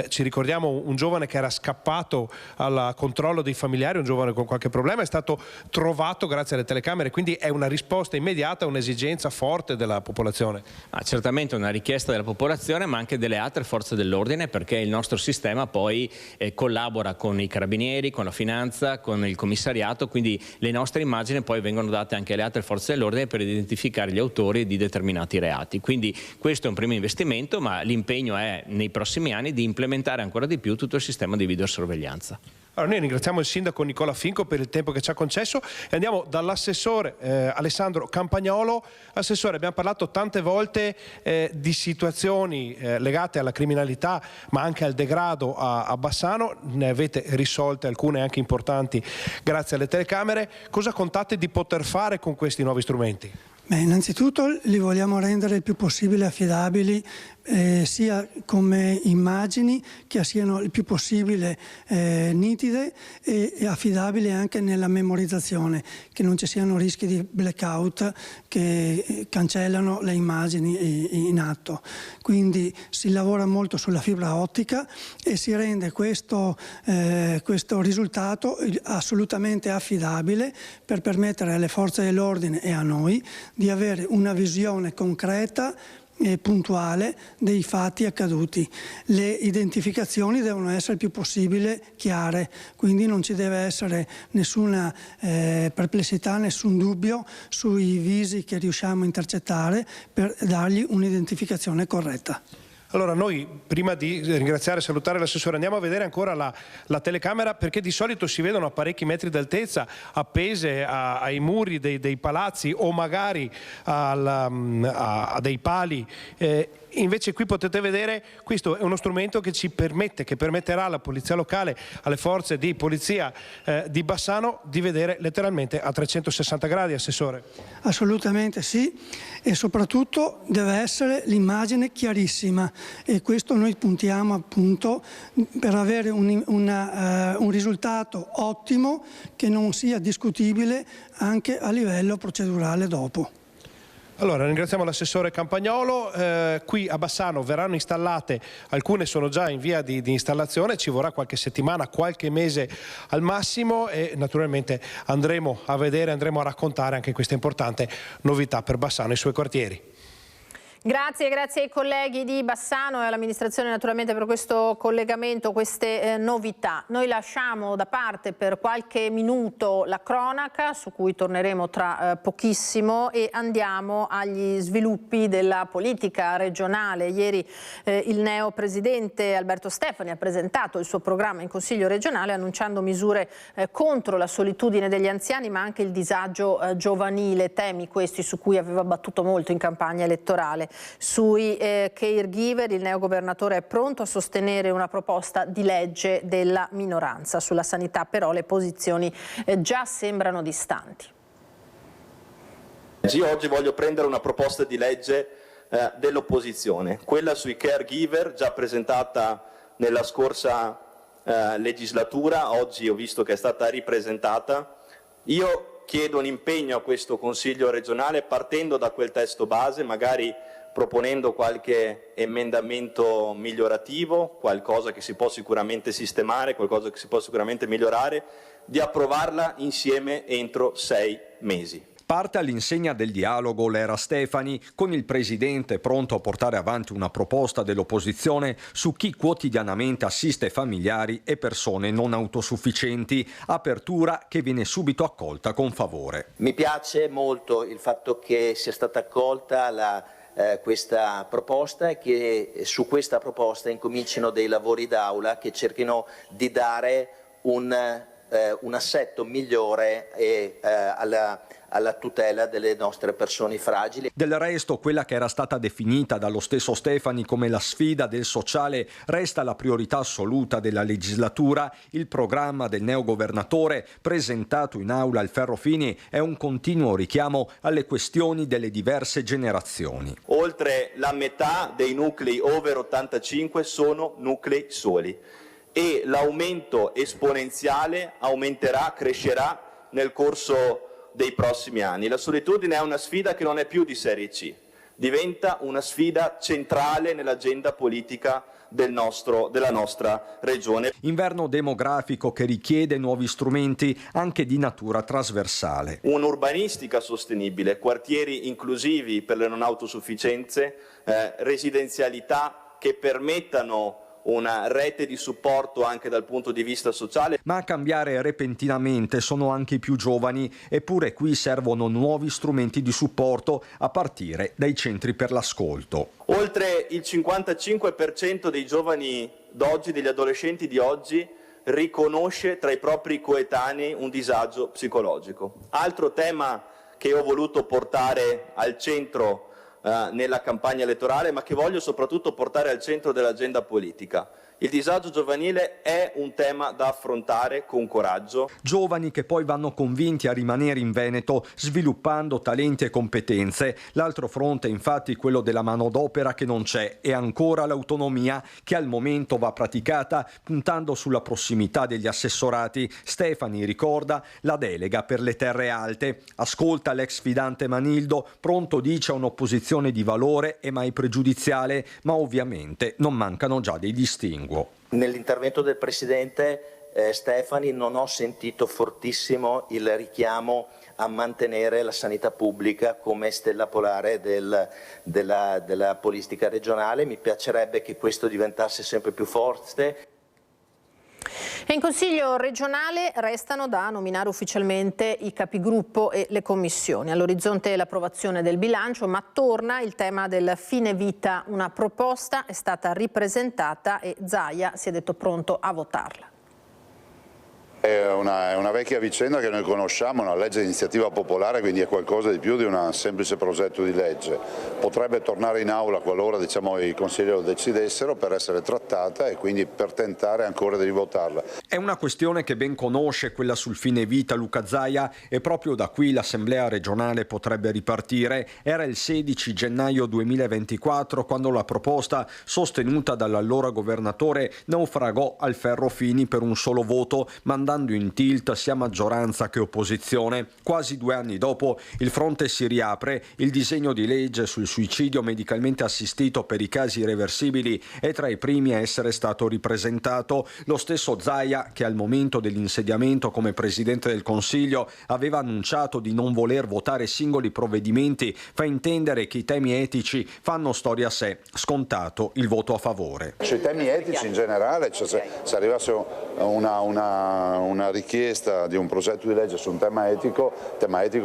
Ci ricordiamo un giovane che era scappato al controllo dei familiari, un giovane con qualche problema, è stato trovato grazie alle telecamere, quindi è una risposta immediata, un'esigenza forte della popolazione. Certamente una richiesta della popolazione, ma anche delle altre forze dell'ordine, perché il nostro sistema poi collabora con i carabinieri, con la finanza, con il commissariato, quindi le nostre immagini poi vengono date anche alle altre forze dell'ordine per identificare gli autori di determinati reati. Quindi questo è un primo investimento, ma l'impegno è nei prossimi anni di implementare ancora di più tutto il sistema di videosorveglianza. Allora, noi ringraziamo il sindaco Nicola Finco per il tempo che ci ha concesso e andiamo dall'assessore Alessandro Campagnolo. Assessore, abbiamo parlato tante volte di situazioni legate alla criminalità ma anche al degrado a Bassano, ne avete risolte alcune anche importanti grazie alle telecamere. Cosa contate di poter fare con questi nuovi strumenti? Innanzitutto li vogliamo rendere il più possibile affidabili, sia come immagini che siano il più possibile nitide e affidabili anche nella memorizzazione, che non ci siano rischi di blackout che cancellano le immagini in atto. Quindi si lavora molto sulla fibra ottica e si rende questo risultato assolutamente affidabile per permettere alle forze dell'ordine e a noi di avere una visione concreta e puntuale dei fatti accaduti. Le identificazioni devono essere il più possibile chiare, quindi non ci deve essere nessuna perplessità, nessun dubbio sui visi che riusciamo a intercettare per dargli un'identificazione corretta. Allora noi, prima di ringraziare e salutare l'assessore, andiamo a vedere ancora la telecamera, perché di solito si vedono a parecchi metri d'altezza appese ai muri dei palazzi o magari a dei pali. Invece qui potete vedere, questo è uno strumento che permetterà alla polizia locale, alle forze di polizia di Bassano di vedere letteralmente a 360 gradi, assessore. Assolutamente sì, e soprattutto deve essere l'immagine chiarissima, e questo noi puntiamo appunto per avere un risultato ottimo che non sia discutibile anche a livello procedurale dopo. Allora, ringraziamo l'assessore Campagnolo. Qui a Bassano verranno installate, alcune sono già in via di installazione, ci vorrà qualche settimana, qualche mese al massimo e naturalmente andremo a vedere, andremo a raccontare anche questa importante novità per Bassano e i suoi quartieri. Grazie ai colleghi di Bassano e all'amministrazione naturalmente per questo collegamento, queste novità. Noi lasciamo da parte per qualche minuto la cronaca, su cui torneremo tra pochissimo, e andiamo agli sviluppi della politica regionale. Ieri il neopresidente Alberto Stefani ha presentato il suo programma in Consiglio regionale annunciando misure contro la solitudine degli anziani ma anche il disagio giovanile, temi questi su cui aveva battuto molto in campagna elettorale. Sui caregiver il neogovernatore è pronto a sostenere una proposta di legge della minoranza. Sulla sanità però le posizioni già sembrano distanti. Io oggi voglio prendere una proposta di legge dell'opposizione, quella sui caregiver già presentata nella scorsa legislatura, oggi ho visto che è stata ripresentata. Io chiedo un impegno a questo Consiglio regionale partendo da quel testo base, magari proponendo qualche emendamento migliorativo, qualcosa che si può sicuramente sistemare, qualcosa che si può sicuramente migliorare, di approvarla insieme entro 6 mesi. Parte all'insegna del dialogo l'era Stefani, con il Presidente pronto a portare avanti una proposta dell'opposizione su chi quotidianamente assiste familiari e persone non autosufficienti, apertura che viene subito accolta con favore. Mi piace molto il fatto che sia stata accolta questa proposta e che su questa proposta incomincino dei lavori d'aula che cerchino di dare un assetto migliore alla tutela delle nostre persone fragili. Del resto, quella che era stata definita dallo stesso Stefani come la sfida del sociale resta la priorità assoluta della legislatura. Il programma del neogovernatore presentato in aula al Ferrofini è un continuo richiamo alle questioni delle diverse generazioni. Oltre la metà dei nuclei over 85 sono nuclei soli e l'aumento esponenziale crescerà nel corso dei prossimi anni. La solitudine è una sfida che non è più di serie C, diventa una sfida centrale nell'agenda politica della nostra regione. Inverno demografico che richiede nuovi strumenti anche di natura trasversale. Un'urbanistica sostenibile, quartieri inclusivi per le non autosufficienze, residenzialità che permettano una rete di supporto anche dal punto di vista sociale. Ma a cambiare repentinamente sono anche i più giovani, eppure qui servono nuovi strumenti di supporto a partire dai centri per l'ascolto. Oltre il 55% dei giovani d'oggi, degli adolescenti di oggi, riconosce tra i propri coetanei un disagio psicologico. Altro tema che ho voluto portare al centro nella campagna elettorale, ma che voglio soprattutto portare al centro dell'agenda politica. Il disagio giovanile è un tema da affrontare con coraggio. Giovani che poi vanno convinti a rimanere in Veneto sviluppando talenti e competenze. L'altro fronte è infatti quello della manodopera che non c'è e ancora l'autonomia che al momento va praticata puntando sulla prossimità degli assessorati. Stefani ricorda la delega per le terre alte. Ascolta l'ex fidante Manildo, pronto dice a un'opposizione di valore e mai pregiudiziale, ma ovviamente non mancano già dei distinguo. Nell'intervento del Presidente Stefani non ho sentito fortissimo il richiamo a mantenere la sanità pubblica come stella polare della politica regionale. Mi piacerebbe che questo diventasse sempre più forte. E in Consiglio regionale restano da nominare ufficialmente i capigruppo e le commissioni. All'orizzonte l'approvazione del bilancio, ma torna il tema del fine vita. Una proposta è stata ripresentata e Zaia si è detto pronto a votarla. È una vecchia vicenda che noi conosciamo, una legge di iniziativa popolare, quindi è qualcosa di più di un semplice progetto di legge. Potrebbe tornare in aula qualora i consigli lo decidessero per essere trattata e quindi per tentare ancora di votarla. È una questione che ben conosce, quella sul fine vita, Luca Zaia, e proprio da qui l'Assemblea regionale potrebbe ripartire. Era il 16 gennaio 2024 quando la proposta sostenuta dall'allora governatore naufragò al Ferrofini per un solo voto, mandando andando in tilt sia maggioranza che opposizione. Quasi 2 anni dopo il fronte si riapre, il disegno di legge sul suicidio medicalmente assistito per i casi irreversibili è tra i primi a essere stato ripresentato. Lo stesso Zaia, che al momento dell'insediamento come Presidente del Consiglio aveva annunciato di non voler votare singoli provvedimenti, fa intendere che i temi etici fanno storia a sé, scontato il voto a favore. Sui temi etici in generale, cioè se arrivasse una richiesta di un progetto di legge su un tema etico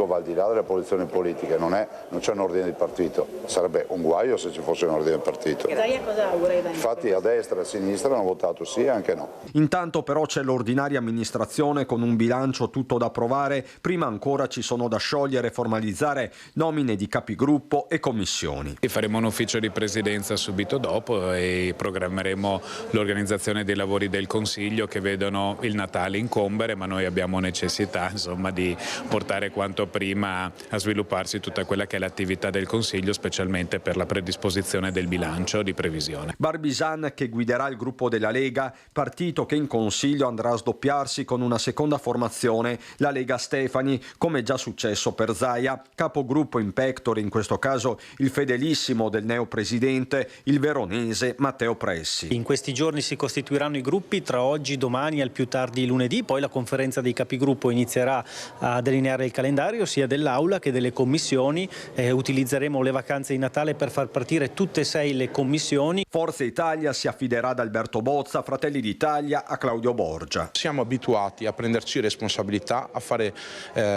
va al di là delle posizioni politiche, non c'è un ordine di partito, sarebbe un guaio se ci fosse un ordine di partito. Infatti a destra e a sinistra hanno votato sì e anche no. Intanto però c'è l'ordinaria amministrazione con un bilancio tutto da approvare, prima ancora ci sono da sciogliere e formalizzare nomine di capigruppo e commissioni. Faremo un ufficio di presidenza subito dopo e programmeremo l'organizzazione dei lavori del Consiglio che vedono il Natale incombere, ma noi abbiamo necessità di portare quanto prima a svilupparsi tutta quella che è l'attività del Consiglio, specialmente per la predisposizione del bilancio di previsione. Barbisan, che guiderà il gruppo della Lega, partito che in Consiglio andrà a sdoppiarsi con una seconda formazione, la Lega Stefani, come già successo per Zaia, capogruppo in pectore in questo caso il fedelissimo del neopresidente, il veronese Matteo Pressi. In questi giorni si costituiranno i gruppi, tra oggi, domani e al più tardi lunedì, poi la conferenza dei capigruppo inizierà a delineare il calendario sia dell'Aula che delle commissioni. Utilizzeremo le vacanze di Natale per far partire tutte e 6 le commissioni. Forza Italia si affiderà ad Alberto Bozza, Fratelli d'Italia a Claudio Borgia. Siamo abituati a prenderci responsabilità, a fare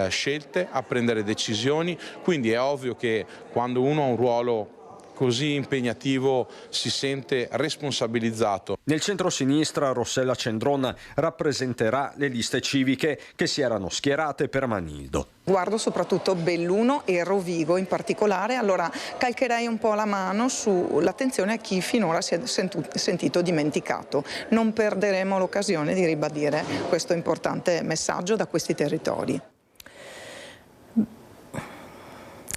scelte, a prendere decisioni, quindi è ovvio che quando uno ha un ruolo così impegnativo si sente responsabilizzato. Nel centro-sinistra Rossella Cendron rappresenterà le liste civiche che si erano schierate per Manildo. Guardo soprattutto Belluno e Rovigo in particolare, allora calcherei un po' la mano sull'attenzione a chi finora si è sentito dimenticato. Non perderemo l'occasione di ribadire questo importante messaggio da questi territori.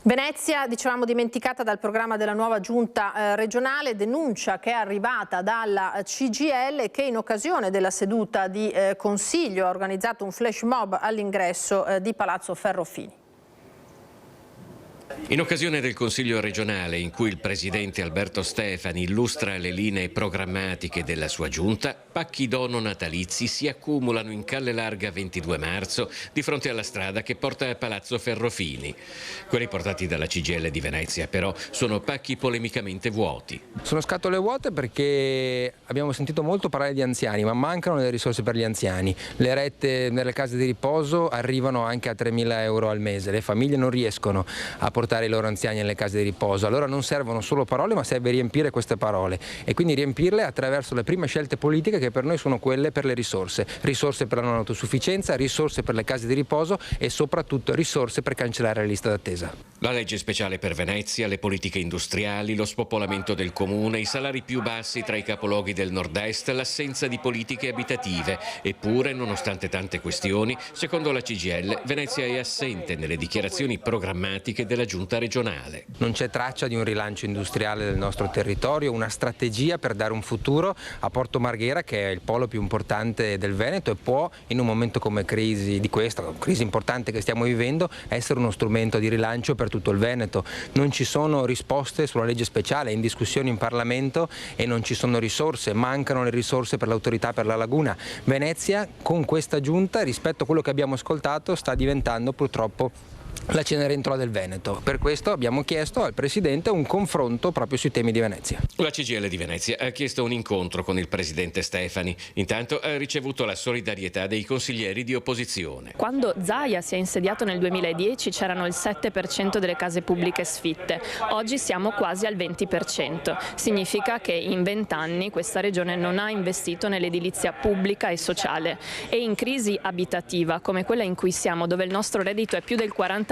Venezia, dicevamo, dimenticata dal programma della nuova giunta regionale, denuncia che è arrivata dalla CGIL che in occasione della seduta di consiglio ha organizzato un flash mob all'ingresso di Palazzo Ferrofini. In occasione del Consiglio regionale in cui il presidente Alberto Stefani illustra le linee programmatiche della sua giunta, pacchi dono natalizi si accumulano in Calle Larga 22 marzo di fronte alla strada che porta a Palazzo Ferrofini. Quelli portati dalla CGIL di Venezia però sono pacchi polemicamente vuoti. Sono scatole vuote perché abbiamo sentito molto parlare di anziani, ma mancano le risorse per gli anziani. Le rette nelle case di riposo arrivano anche a 3.000 euro al mese, le famiglie non riescono a portare i loro anziani nelle case di riposo, allora non servono solo parole ma serve riempire queste parole e quindi riempirle attraverso le prime scelte politiche che per noi sono quelle per le risorse per la non autosufficienza, risorse per le case di riposo e soprattutto risorse per cancellare la lista d'attesa. La legge speciale per Venezia, le politiche industriali, lo spopolamento del comune, i salari più bassi tra i capoluoghi del nord-est, l'assenza di politiche abitative. Eppure, nonostante tante questioni, secondo la CGIL, Venezia è assente nelle dichiarazioni programmatiche della giunta regionale. Non c'è traccia di un rilancio industriale del nostro territorio, una strategia per dare un futuro a Porto Marghera, che è il polo più importante del Veneto e può, in un momento come crisi di questa, crisi importante che stiamo vivendo, essere uno strumento di rilancio per tutto il Veneto. Non ci sono risposte sulla legge speciale, è in discussione in Parlamento e non ci sono risorse, mancano le risorse per l'autorità per la laguna. Venezia con questa giunta, rispetto a quello che abbiamo ascoltato, sta diventando purtroppo la Cenerentola del Veneto. Per questo abbiamo chiesto al Presidente un confronto proprio sui temi di Venezia. La CGIL di Venezia ha chiesto un incontro con il Presidente Stefani. Intanto ha ricevuto la solidarietà dei consiglieri di opposizione. Quando Zaia si è insediato nel 2010 c'erano il 7% delle case pubbliche sfitte. Oggi siamo quasi al 20%. Significa che in 20 anni questa regione non ha investito nell'edilizia pubblica e sociale. E in crisi abitativa come quella in cui siamo, dove il nostro reddito è più del 40%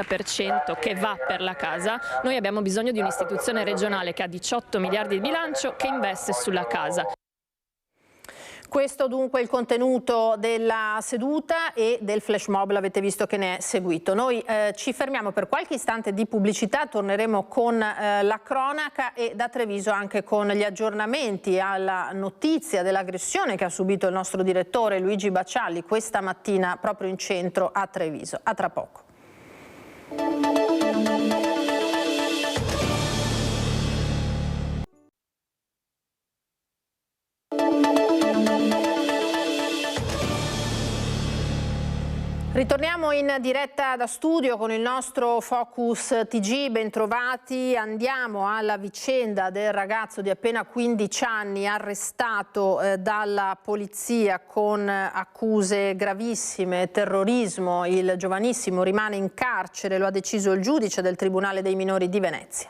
che va per la casa, noi abbiamo bisogno di un'istituzione regionale che ha 18 miliardi di bilancio che investe sulla casa. Questo dunque il contenuto della seduta e del flash mob, l'avete visto che ne è seguito. Noi ci fermiamo per qualche istante di pubblicità, torneremo con la cronaca e da Treviso anche con gli aggiornamenti alla notizia dell'aggressione che ha subito il nostro direttore Luigi Baccialli questa mattina proprio in centro a Treviso. A tra poco. Ritorniamo in diretta da studio con il nostro Focus TG, bentrovati. Andiamo alla vicenda del ragazzo di appena 15 anni arrestato dalla polizia con accuse gravissime, terrorismo. Il giovanissimo rimane in carcere, lo ha deciso il giudice del Tribunale dei minori di Venezia.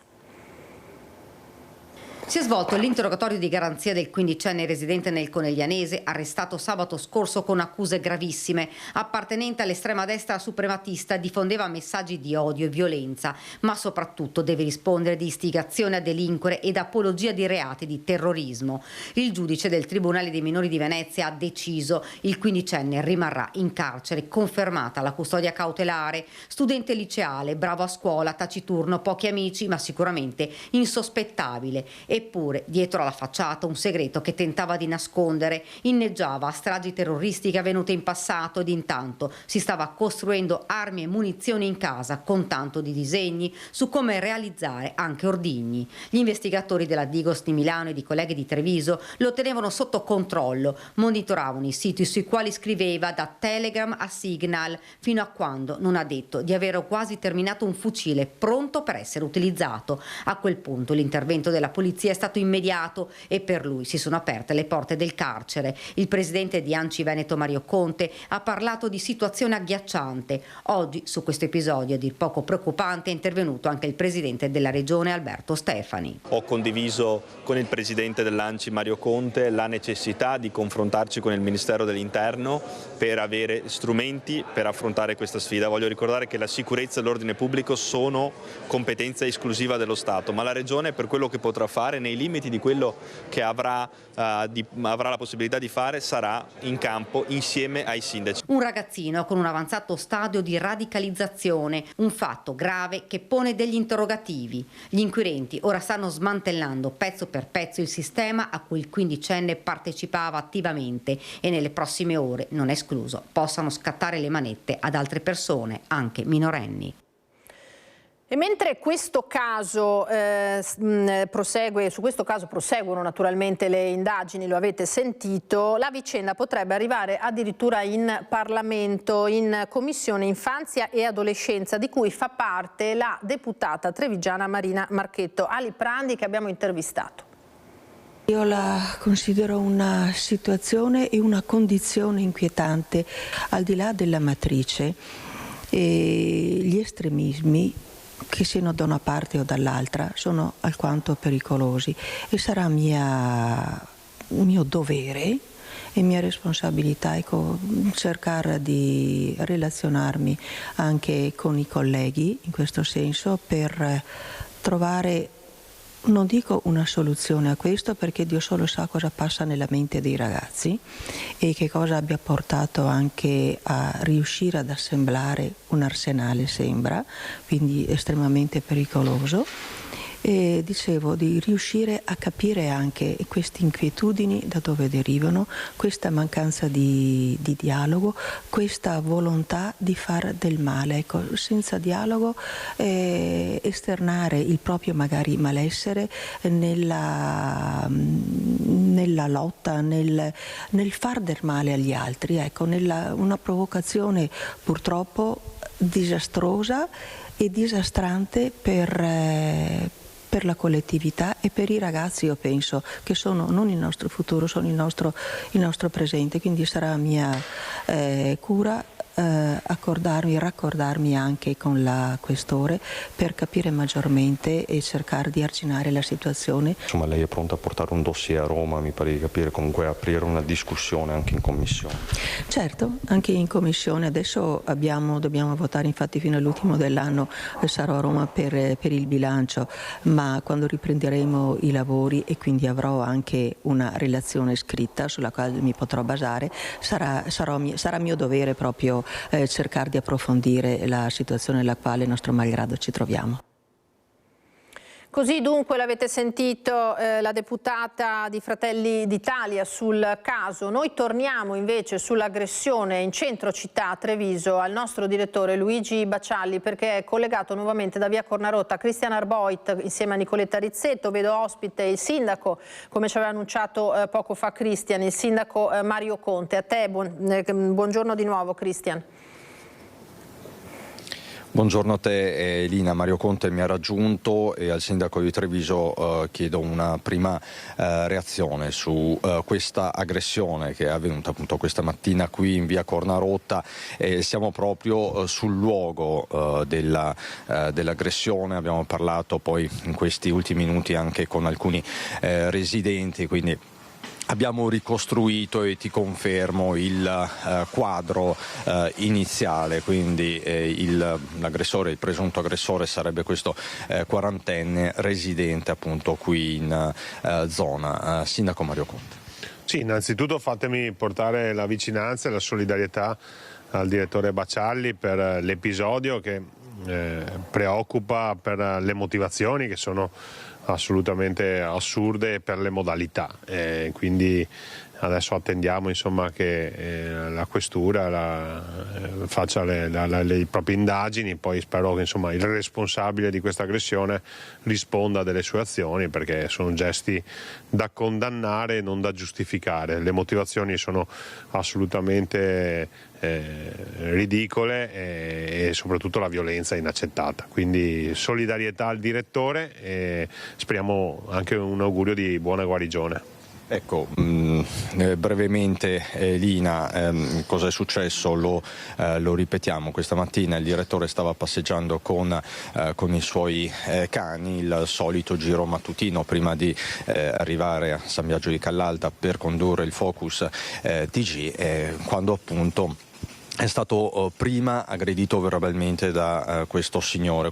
Si è svolto l'interrogatorio di garanzia del quindicenne residente nel Coneglianese, arrestato sabato scorso con accuse gravissime. Appartenente all'estrema destra suprematista, diffondeva messaggi di odio e violenza, ma soprattutto deve rispondere di istigazione a delinquere ed apologia di reati di terrorismo. Il giudice del Tribunale dei minori di Venezia ha deciso: il quindicenne rimarrà in carcere, confermata la custodia cautelare. Studente liceale, bravo a scuola, taciturno, pochi amici, ma sicuramente insospettabile. Eppure, dietro alla facciata, un segreto che tentava di nascondere. Inneggiava a stragi terroristiche avvenute in passato ed intanto si stava costruendo armi e munizioni in casa con tanto di disegni su come realizzare anche ordigni. Gli investigatori della Digos di Milano e di colleghi di Treviso lo tenevano sotto controllo, monitoravano i siti sui quali scriveva, da Telegram a Signal, fino a quando non ha detto di aver quasi terminato un fucile pronto per essere utilizzato. A quel punto l'intervento della polizia è stato immediato e per lui si sono aperte le porte del carcere. Il presidente di ANCI Veneto Mario Conte ha parlato di situazione agghiacciante. Oggi su questo episodio a dir poco preoccupante è intervenuto anche il presidente della regione Alberto Stefani. Ho condiviso con il presidente dell'ANCI Mario Conte la necessità di confrontarci con il Ministero dell'Interno per avere strumenti per affrontare questa sfida. Voglio ricordare che la sicurezza e l'ordine pubblico sono competenza esclusiva dello Stato, ma la regione, per quello che potrà fare nei limiti di quello che avrà la possibilità di fare, sarà in campo insieme ai sindaci. Un ragazzino con un avanzato stadio di radicalizzazione, un fatto grave che pone degli interrogativi. Gli inquirenti ora stanno smantellando pezzo per pezzo il sistema a cui il quindicenne partecipava attivamente e nelle prossime ore, non è escluso, possano scattare le manette ad altre persone, anche minorenni. E mentre questo caso prosegue, su questo caso proseguono naturalmente le indagini, lo avete sentito, la vicenda potrebbe arrivare addirittura in Parlamento, in Commissione Infanzia e Adolescenza, di cui fa parte la deputata trevigiana Marina Marchetto. Ali Prandi, che abbiamo intervistato. Io la considero una situazione e una condizione inquietante, al di là della matrice. Gli estremismi, che siano da una parte o dall'altra, sono alquanto pericolosi e sarà mio dovere e mia responsabilità cercare di relazionarmi anche con i colleghi in questo senso per trovare, non dico una soluzione a questo, perché Dio solo sa cosa passa nella mente dei ragazzi e che cosa abbia portato anche a riuscire ad assemblare un arsenale, sembra, quindi estremamente pericoloso. E dicevo di riuscire a capire anche queste inquietudini da dove derivano, questa mancanza di dialogo, questa volontà di fare del male. Ecco, senza dialogo esternare il proprio magari malessere nella lotta, nel far del male agli altri, ecco, una provocazione purtroppo disastrosa e disastrante per la collettività e per i ragazzi, io penso, che sono non il nostro futuro, sono il nostro presente, quindi sarà mia cura raccordarmi anche con la questore per capire maggiormente e cercare di arginare la situazione. Insomma, lei è pronta a portare un dossier a Roma, mi pare di capire, comunque aprire una discussione anche in commissione. Certo, anche in commissione. Adesso dobbiamo votare, infatti fino all'ultimo dell'anno sarò a Roma per il bilancio, ma quando riprenderemo i lavori e quindi avrò anche una relazione scritta sulla quale mi potrò basare, sarà mio dovere proprio cercare di approfondire la situazione nella quale, nostro malgrado, ci troviamo. Così dunque l'avete sentito la deputata di Fratelli d'Italia sul caso. Noi torniamo invece sull'aggressione in centro città a Treviso al nostro direttore Luigi Bacialli, perché è collegato nuovamente da via Cornarotta Cristian Arboit insieme a Nicoletta Rizzetto. Vedo ospite il sindaco, come ci aveva annunciato poco fa Cristian, il sindaco Mario Conte. A te buongiorno di nuovo Cristian. Buongiorno a te Elina, Mario Conte mi ha raggiunto e al sindaco di Treviso chiedo una prima reazione su questa aggressione che è avvenuta appunto questa mattina qui in via Cornarotta. Siamo proprio sul luogo dell'aggressione, abbiamo parlato poi in questi ultimi minuti anche con alcuni residenti, quindi abbiamo ricostruito e ti confermo il quadro iniziale, quindi l'aggressore, il presunto aggressore sarebbe questo quarantenne residente appunto qui in zona. Sindaco Mario Conte. Sì, innanzitutto fatemi portare la vicinanza e la solidarietà al direttore Bacialli per l'episodio che preoccupa, per le motivazioni che sono assolutamente assurde, per le modalità, quindi adesso attendiamo insomma che la questura faccia le proprie indagini, poi spero che insomma il responsabile di questa aggressione risponda delle sue azioni, perché sono gesti da condannare e non da giustificare. Le motivazioni sono assolutamente ridicole e soprattutto la violenza è inaccettata, quindi solidarietà al direttore e speriamo anche un augurio di buona guarigione. Ecco, brevemente Lina, cosa è successo? Lo ripetiamo, questa mattina il direttore stava passeggiando con i suoi cani, il solito giro mattutino prima di arrivare a San Biagio di Callalda per condurre il Focus TG, quando appunto è stato prima aggredito verbalmente da questo signore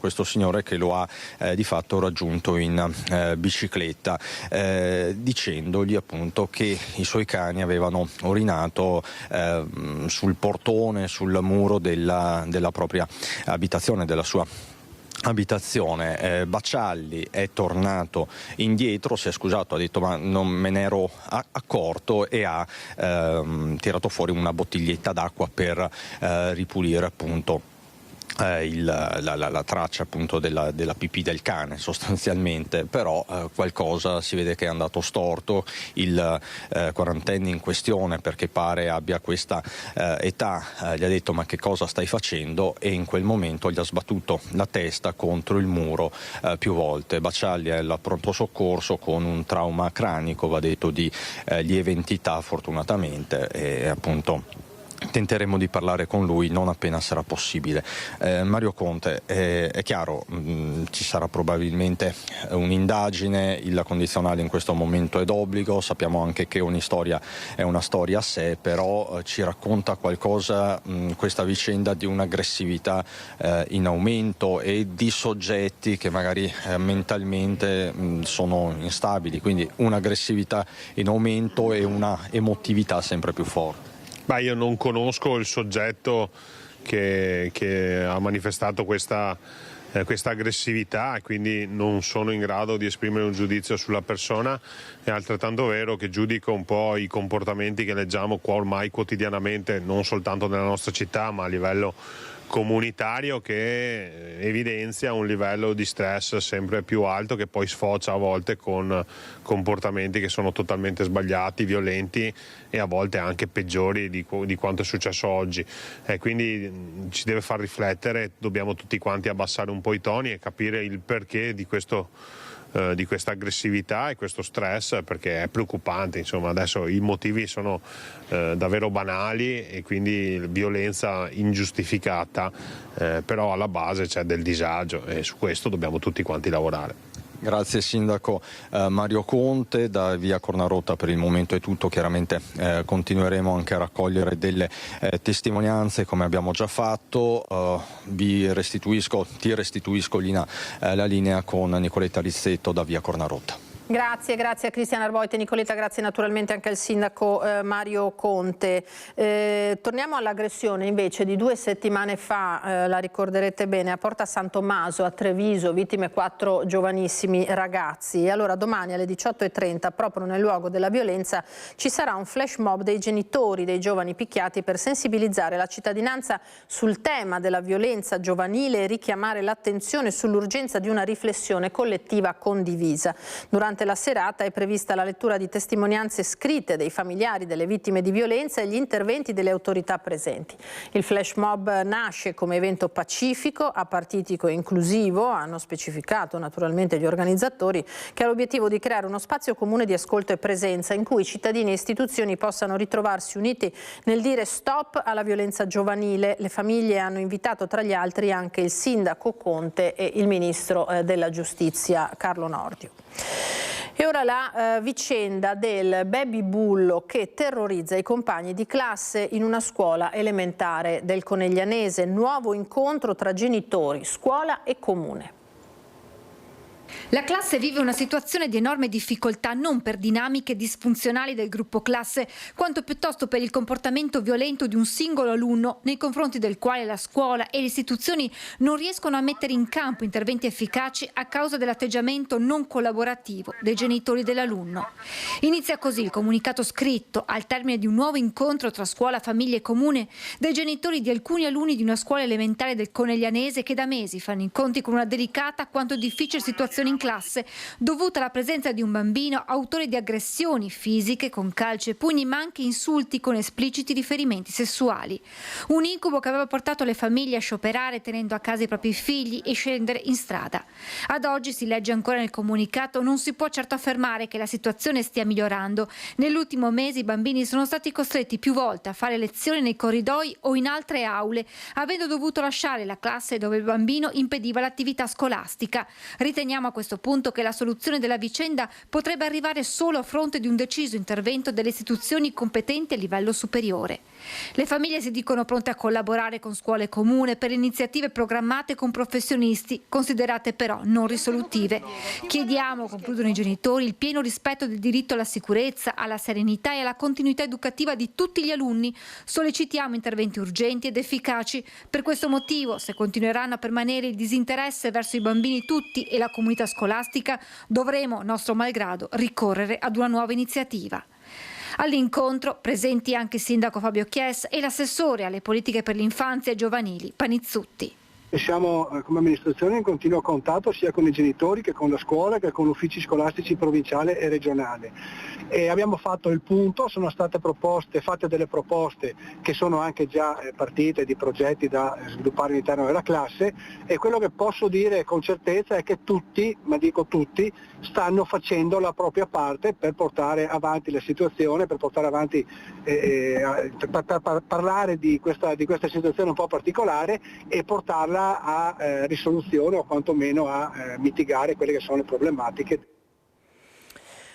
che lo ha di fatto raggiunto in bicicletta, dicendogli appunto che i suoi cani avevano urinato sul portone, sul muro della propria abitazione, della sua abitazione. Bacialli è tornato indietro, si è scusato, ha detto ma non me ne ero accorto, e ha tirato fuori una bottiglietta d'acqua per ripulire appunto la traccia appunto della pipì del cane sostanzialmente, però qualcosa si vede che è andato storto. Il quarantenne in questione, perché pare abbia questa età, gli ha detto ma che cosa stai facendo, e in quel momento gli ha sbattuto la testa contro il muro più volte. Bacialli è al pronto soccorso con un trauma cranico, va detto di lieve entità fortunatamente, e appunto tenteremo di parlare con lui non appena sarà possibile. Mario Conte, è chiaro, ci sarà probabilmente un'indagine, il condizionale in questo momento è d'obbligo, sappiamo anche che ogni storia è una storia a sé, però ci racconta qualcosa questa vicenda di un'aggressività in aumento e di soggetti che magari mentalmente sono instabili, quindi un'aggressività in aumento e una emotività sempre più forte. Io non conosco il soggetto che ha manifestato questa aggressività e quindi non sono in grado di esprimere un giudizio sulla persona. È altrettanto vero che giudico un po' i comportamenti che leggiamo qua ormai quotidianamente, non soltanto nella nostra città ma a livello comunitario, che evidenzia un livello di stress sempre più alto, che poi sfocia a volte con comportamenti che sono totalmente sbagliati, violenti e a volte anche peggiori di quanto è successo oggi. Quindi ci deve far riflettere, dobbiamo tutti quanti abbassare un po' i toni e capire il perché di questo di questa aggressività e questo stress, perché è preoccupante. Insomma, adesso i motivi sono davvero banali e quindi violenza ingiustificata, però alla base c'è del disagio e su questo dobbiamo tutti quanti lavorare. Grazie Sindaco. Mario Conte, da Via Cornarota per il momento è tutto, chiaramente continueremo anche a raccogliere delle testimonianze come abbiamo già fatto. Ti restituisco Lina la linea con Nicoletta Rizzetto da Via Cornarota. Grazie a Cristian Arboite, Nicoletta, grazie naturalmente anche al sindaco Mario Conte. Torniamo all'aggressione invece di 2 settimane fa, la ricorderete bene, a Porta San Tommaso a Treviso, vittime 4 giovanissimi ragazzi. E allora domani alle 18:30, proprio nel luogo della violenza, ci sarà un flash mob dei genitori dei giovani picchiati per sensibilizzare la cittadinanza sul tema della violenza giovanile e richiamare l'attenzione sull'urgenza di una riflessione collettiva condivisa. Durante la serata è prevista la lettura di testimonianze scritte dei familiari delle vittime di violenza e gli interventi delle autorità presenti. Il flash mob nasce come evento pacifico, apartitico e inclusivo. Hanno specificato naturalmente gli organizzatori che ha l'obiettivo di creare uno spazio comune di ascolto e presenza in cui cittadini e istituzioni possano ritrovarsi uniti nel dire stop alla violenza giovanile. Le famiglie hanno invitato tra gli altri anche il sindaco Conte e il ministro della giustizia Carlo Nordio. E ora la vicenda del baby bullo che terrorizza i compagni di classe in una scuola elementare del Coneglianese. Nuovo incontro tra genitori, scuola e comune. La classe vive una situazione di enorme difficoltà non per dinamiche disfunzionali del gruppo classe, quanto piuttosto per il comportamento violento di un singolo alunno nei confronti del quale la scuola e le istituzioni non riescono a mettere in campo interventi efficaci a causa dell'atteggiamento non collaborativo dei genitori dell'alunno. Inizia così il comunicato scritto al termine di un nuovo incontro tra scuola, famiglia e comune dei genitori di alcuni alunni di una scuola elementare del Coneglianese che da mesi fanno incontri con una delicata quanto difficile situazione in classe dovuta alla presenza di un bambino autore di aggressioni fisiche con calci e pugni, ma anche insulti con espliciti riferimenti sessuali. Un incubo che aveva portato le famiglie a scioperare tenendo a casa i propri figli e scendere in strada. Ad oggi, si legge ancora nel comunicato, non si può certo affermare che la situazione stia migliorando. Nell'ultimo mese i bambini sono stati costretti più volte a fare lezioni nei corridoi o in altre aule, avendo dovuto lasciare la classe dove il bambino impediva l'attività scolastica. Riteniamo a questo punto che la soluzione della vicenda potrebbe arrivare solo a fronte di un deciso intervento delle istituzioni competenti a livello superiore. Le famiglie si dicono pronte a collaborare con scuole e comune per iniziative programmate con professionisti, considerate però non risolutive. Chiediamo, concludono i genitori, il pieno rispetto del diritto alla sicurezza, alla serenità e alla continuità educativa di tutti gli alunni. Sollecitiamo interventi urgenti ed efficaci. Per questo motivo, se continueranno a permanere il disinteresse verso i bambini tutti e la comunità scolastica, dovremo, nostro malgrado, ricorrere ad una nuova iniziativa. All'incontro presenti anche il sindaco Fabio Chies e l'assessore alle politiche per l'infanzia e giovanili Panizzutti. Siamo come amministrazione in continuo contatto sia con i genitori che con la scuola che con uffici scolastici provinciale e regionale. E abbiamo fatto il punto, sono state fatte delle proposte che sono anche già partite di progetti da sviluppare all'interno della classe, e quello che posso dire con certezza è che tutti, ma dico tutti, stanno facendo la propria parte per portare avanti la situazione, per portare avanti, per parlare di questa situazione un po' particolare e portarla a risoluzione o quantomeno a mitigare quelle che sono le problematiche.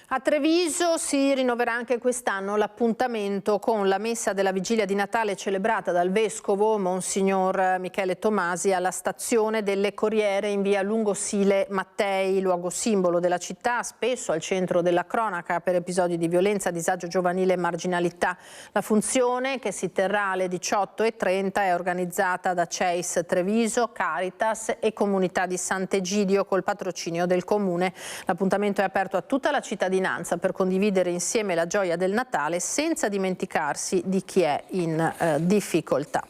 A Treviso si rinnoverà anche quest'anno l'appuntamento con la messa della vigilia di Natale celebrata dal vescovo Monsignor Michele Tomasi alla stazione delle Corriere in via Lungosile Mattei, luogo simbolo della città, spesso al centro della cronaca per episodi di violenza, disagio giovanile e marginalità. La funzione, che si terrà alle 18:30, è organizzata da CEIS Treviso, Caritas e Comunità di Sant'Egidio col patrocinio del Comune. L'appuntamento è aperto a tutta la cittadinanza per condividere insieme la gioia del Natale senza dimenticarsi di chi è in difficoltà.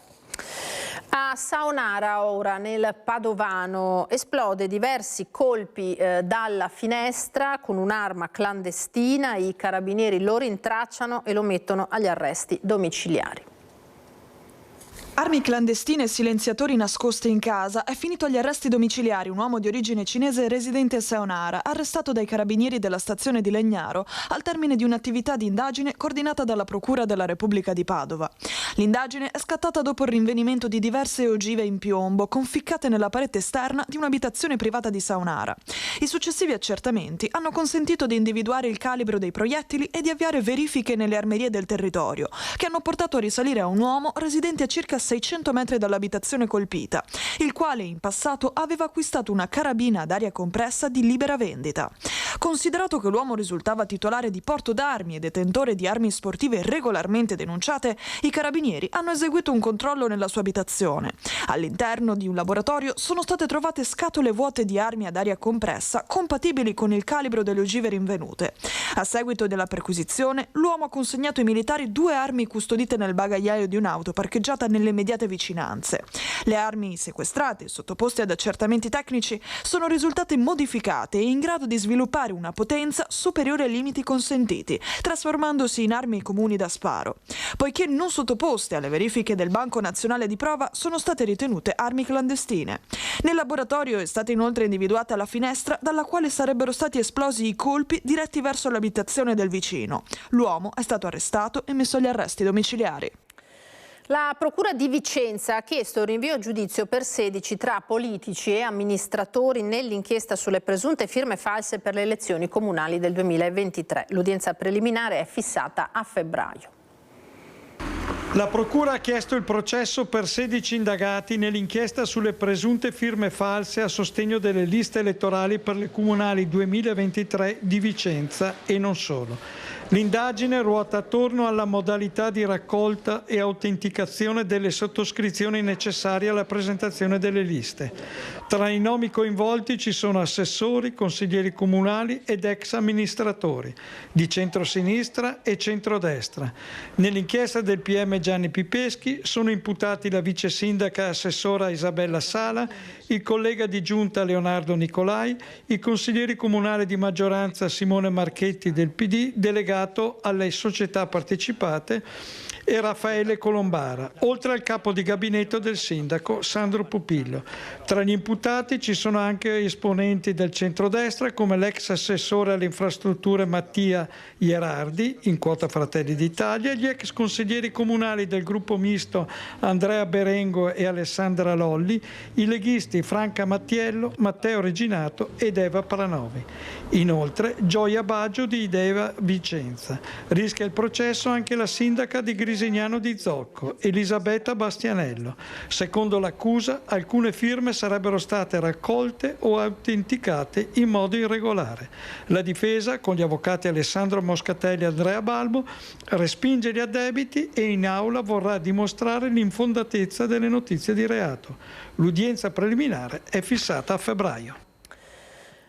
A Saonara, ora nel Padovano, esplode diversi colpi dalla finestra con un'arma clandestina. I carabinieri lo rintracciano e lo mettono agli arresti domiciliari. Armi clandestine e silenziatori nascosti in casa. È finito agli arresti domiciliari un uomo di origine cinese residente a Saonara, arrestato dai carabinieri della stazione di Legnaro al termine di un'attività di indagine coordinata dalla Procura della Repubblica di Padova. L'indagine è scattata dopo il rinvenimento di diverse ogive in piombo conficcate nella parete esterna di un'abitazione privata di Saonara. I successivi accertamenti hanno consentito di individuare il calibro dei proiettili e di avviare verifiche nelle armerie del territorio, che hanno portato a risalire a un uomo residente a circa 600 metri dall'abitazione colpita, il quale in passato aveva acquistato una carabina ad aria compressa di libera vendita. Considerato che l'uomo risultava titolare di porto d'armi e detentore di armi sportive regolarmente denunciate, i carabinieri hanno eseguito un controllo nella sua abitazione. All'interno di un laboratorio sono state trovate scatole vuote di armi ad aria compressa compatibili con il calibro delle ogive rinvenute. A seguito della perquisizione, l'uomo ha consegnato ai militari 2 armi custodite nel bagagliaio di un'auto parcheggiata nelle immediate vicinanze. Le armi sequestrate e sottoposte ad accertamenti tecnici sono risultate modificate e in grado di sviluppare una potenza superiore ai limiti consentiti, trasformandosi in armi comuni da sparo. Poiché non sottoposte alle verifiche del Banco Nazionale di Prova, sono state ritenute armi clandestine. Nel laboratorio è stata inoltre individuata la finestra dalla quale sarebbero stati esplosi i colpi diretti verso l'abitazione del vicino. L'uomo è stato arrestato e messo agli arresti domiciliari. La Procura di Vicenza ha chiesto il rinvio a giudizio per 16 tra politici e amministratori nell'inchiesta sulle presunte firme false per le elezioni comunali del 2023. L'udienza preliminare è fissata a febbraio. La Procura ha chiesto il processo per 16 indagati nell'inchiesta sulle presunte firme false a sostegno delle liste elettorali per le comunali 2023 di Vicenza e non solo. L'indagine ruota attorno alla modalità di raccolta e autenticazione delle sottoscrizioni necessarie alla presentazione delle liste. Tra i nomi coinvolti ci sono assessori, consiglieri comunali ed ex amministratori di centrosinistra e centrodestra. Nell'inchiesta del PM Gianni Pipeschi sono imputati la vice sindaca assessora Isabella Sala, il collega di giunta Leonardo Nicolai, i consiglieri comunali di maggioranza Simone Marchetti del PD, delegato alle società partecipate, e Raffaele Colombara, oltre al capo di gabinetto del sindaco Sandro Pupillo. Tra gli imputati ci sono anche esponenti del centrodestra come l'ex assessore alle infrastrutture Mattia Ierardi, in quota Fratelli d'Italia, e gli ex consiglieri comunali del gruppo misto Andrea Berengo e Alessandra Lolli, i leghisti Franca Mattiello, Matteo Reginato ed Eva Pranovi. Inoltre Gioia Baggio di Ideva Vicenza. Rischia il processo anche la sindaca di Grisignano di Zocco, Elisabetta Bastianello. Secondo l'accusa, alcune firme sarebbero state raccolte o autenticate in modo irregolare. La difesa, con gli avvocati Alessandro Moscatelli e Andrea Balbo, respinge gli addebiti e in aula vorrà dimostrare l'infondatezza delle notizie di reato. L'udienza preliminare è fissata a febbraio.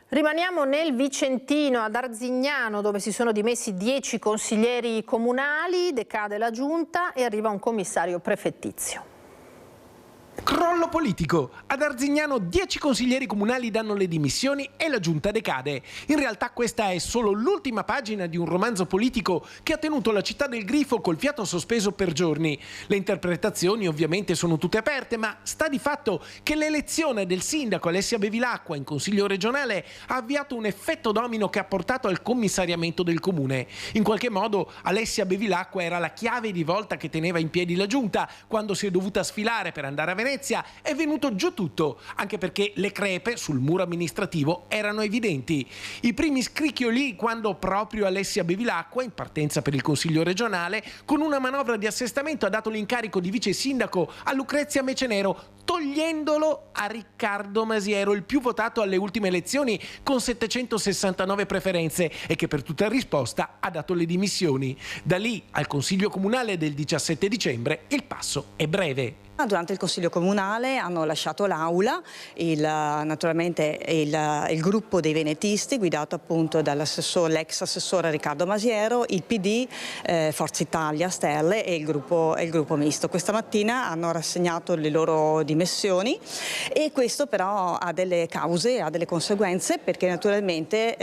Rimaniamo nel Vicentino, ad Arzignano, dove si sono dimessi 10 consiglieri comunali, decade la giunta e arriva un commissario prefettizio. Crollo politico. Ad Arzignano 10 consiglieri comunali danno le dimissioni e la giunta decade. In realtà questa è solo l'ultima pagina di un romanzo politico che ha tenuto la città del Grifo col fiato sospeso per giorni. Le interpretazioni ovviamente sono tutte aperte, ma sta di fatto che l'elezione del sindaco Alessia Bevilacqua in consiglio regionale ha avviato un effetto domino che ha portato al commissariamento del comune. In qualche modo Alessia Bevilacqua era la chiave di volta che teneva in piedi la giunta. Quando si è dovuta sfilare per andare a Venezia è venuto giù tutto, anche perché le crepe sul muro amministrativo erano evidenti. I primi scricchioli quando proprio Alessia Bevilacqua, in partenza per il Consiglio regionale, con una manovra di assestamento ha dato l'incarico di vice sindaco a Lucrezia Mecenero, togliendolo a Riccardo Masiero, il più votato alle ultime elezioni con 769 preferenze e che per tutta risposta ha dato le dimissioni. Da lì al Consiglio comunale del 17 dicembre il passo è breve. Durante il Consiglio Comunale hanno lasciato l'aula naturalmente il gruppo dei venetisti guidato appunto l'ex assessore Riccardo Masiero, il PD, Forza Italia, Sterle e il gruppo misto. Questa mattina hanno rassegnato le loro dimissioni e questo però ha delle cause, ha delle conseguenze, perché naturalmente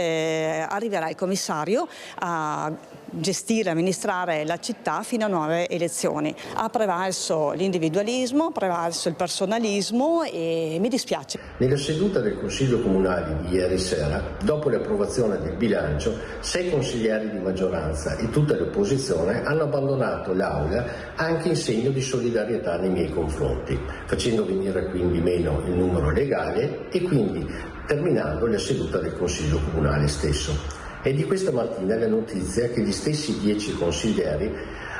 arriverà il commissario a gestire, amministrare la città fino a nuove elezioni. Ha prevalso l'individualismo, ha prevalso il personalismo e mi dispiace. Nella seduta del Consiglio Comunale di ieri sera, dopo l'approvazione del bilancio, 6 consiglieri di maggioranza e tutta l'opposizione hanno abbandonato l'Aula anche in segno di solidarietà nei miei confronti, facendo venire quindi meno il numero legale e quindi terminando la seduta del Consiglio Comunale stesso. È di questa mattina la notizia che gli stessi 10 consiglieri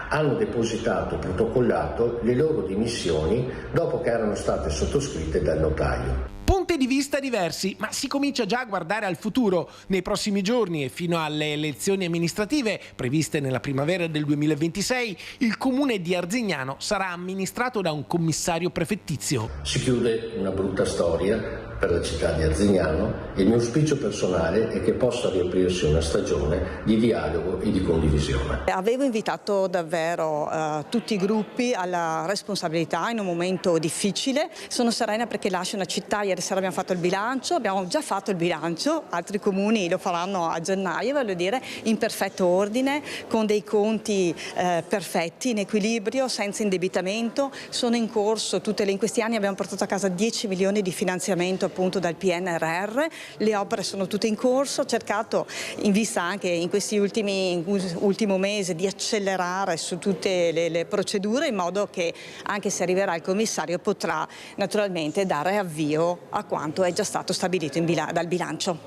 hanno depositato, protocollato le loro dimissioni dopo che erano state sottoscritte dal notaio. Punti di vista diversi, ma si comincia già a guardare al futuro. Nei prossimi giorni e fino alle elezioni amministrative previste nella primavera del 2026, il comune di Arzignano sarà amministrato da un commissario prefettizio. Si chiude una brutta storia per la città di Arzignano e il mio auspicio personale è che possa riaprirsi una stagione di dialogo e di condivisione. Avevo invitato davvero tutti i gruppi alla responsabilità in un momento difficile. Sono serena perché lascio una città. Ieri sera abbiamo fatto il bilancio, abbiamo già fatto il bilancio, altri comuni lo faranno a gennaio, voglio dire, in perfetto ordine, con dei conti perfetti, in equilibrio, senza indebitamento. Sono in corso in questi anni abbiamo portato a casa 10 milioni di finanziamento appunto dal PNRR, le opere sono tutte in corso, ho cercato in vista anche in questi ultimo mese di accelerare su tutte le procedure in modo che anche se arriverà il commissario potrà naturalmente dare avvio a quanto è già stato stabilito dal bilancio.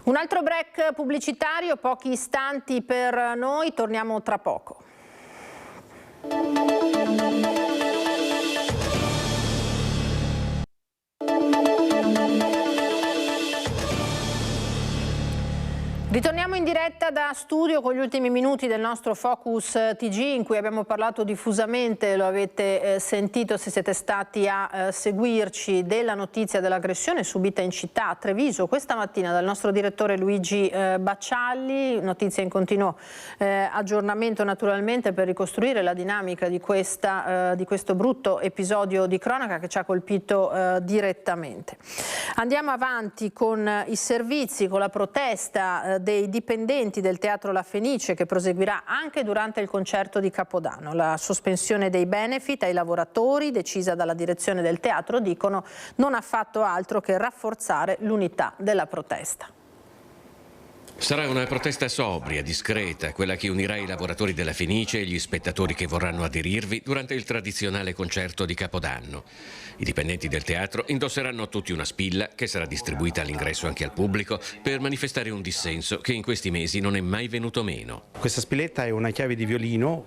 Un altro break pubblicitario, pochi istanti per noi, torniamo tra poco. Ritorniamo in diretta da studio con gli ultimi minuti del nostro Focus TG in cui abbiamo parlato diffusamente, lo avete sentito se siete stati a seguirci, della notizia dell'aggressione subita in città a Treviso questa mattina dal nostro direttore Luigi Baccialli, notizia in continuo aggiornamento naturalmente per ricostruire la dinamica di questo brutto episodio di cronaca che ci ha colpito direttamente. Andiamo avanti con i servizi, con la protesta dei dipendenti del Teatro La Fenice che proseguirà anche durante il concerto di Capodanno. La sospensione dei benefit ai lavoratori decisa dalla direzione del teatro, dicono, non ha fatto altro che rafforzare l'unità della protesta. Sarà una protesta sobria, discreta, quella che unirà i lavoratori della Fenice e gli spettatori che vorranno aderirvi durante il tradizionale concerto di Capodanno. I dipendenti del teatro indosseranno tutti una spilla che sarà distribuita all'ingresso anche al pubblico per manifestare un dissenso che in questi mesi non è mai venuto meno. Questa spilletta è una chiave di violino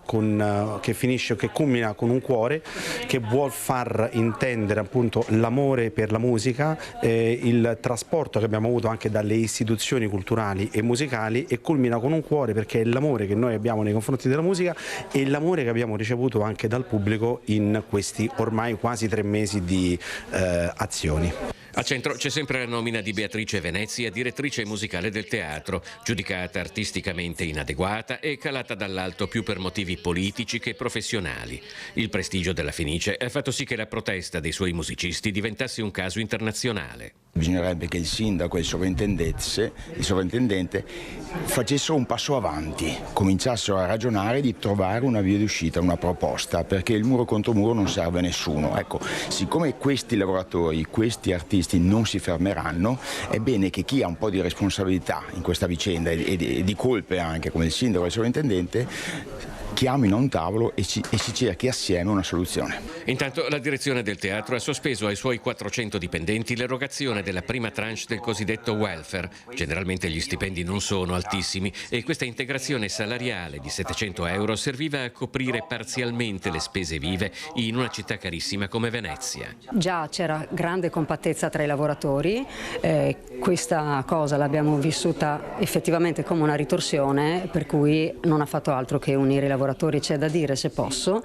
che culmina con un cuore che vuol far intendere appunto l'amore per la musica, il trasporto che abbiamo avuto anche dalle istituzioni culturali e musicali, e culmina con un cuore perché è l'amore che noi abbiamo nei confronti della musica e l'amore che abbiamo ricevuto anche dal pubblico in questi ormai quasi 3 mesi di azioni. Al centro c'è sempre la nomina di Beatrice Venezia, direttrice musicale del teatro, giudicata artisticamente inadeguata e calata dall'alto più per motivi politici che professionali. Il prestigio della Fenice ha fatto sì che la protesta dei suoi musicisti diventasse un caso internazionale. Bisognerebbe che il sindaco e il sovrintendente facessero un passo avanti, cominciassero a ragionare di trovare una via d'uscita, una proposta, perché il muro contro muro non serve a nessuno. Ecco, siccome questi lavoratori, questi artisti non si fermeranno, è bene che chi ha un po' di responsabilità in questa vicenda e di colpe anche, come il sindaco e il sovrintendente, chiamino a un tavolo e si cerchi assieme una soluzione. Intanto la direzione del teatro ha sospeso ai suoi 400 dipendenti l'erogazione della prima tranche del cosiddetto welfare. Generalmente gli stipendi non sono altissimi e questa integrazione salariale di 700 euro serviva a coprire parzialmente le spese vive in una città carissima come Venezia. Già c'era grande compattezza tra i lavoratori, questa cosa l'abbiamo vissuta effettivamente come una ritorsione, per cui non ha fatto altro che unire i lavoratori lavoratori c'è da dire, se posso,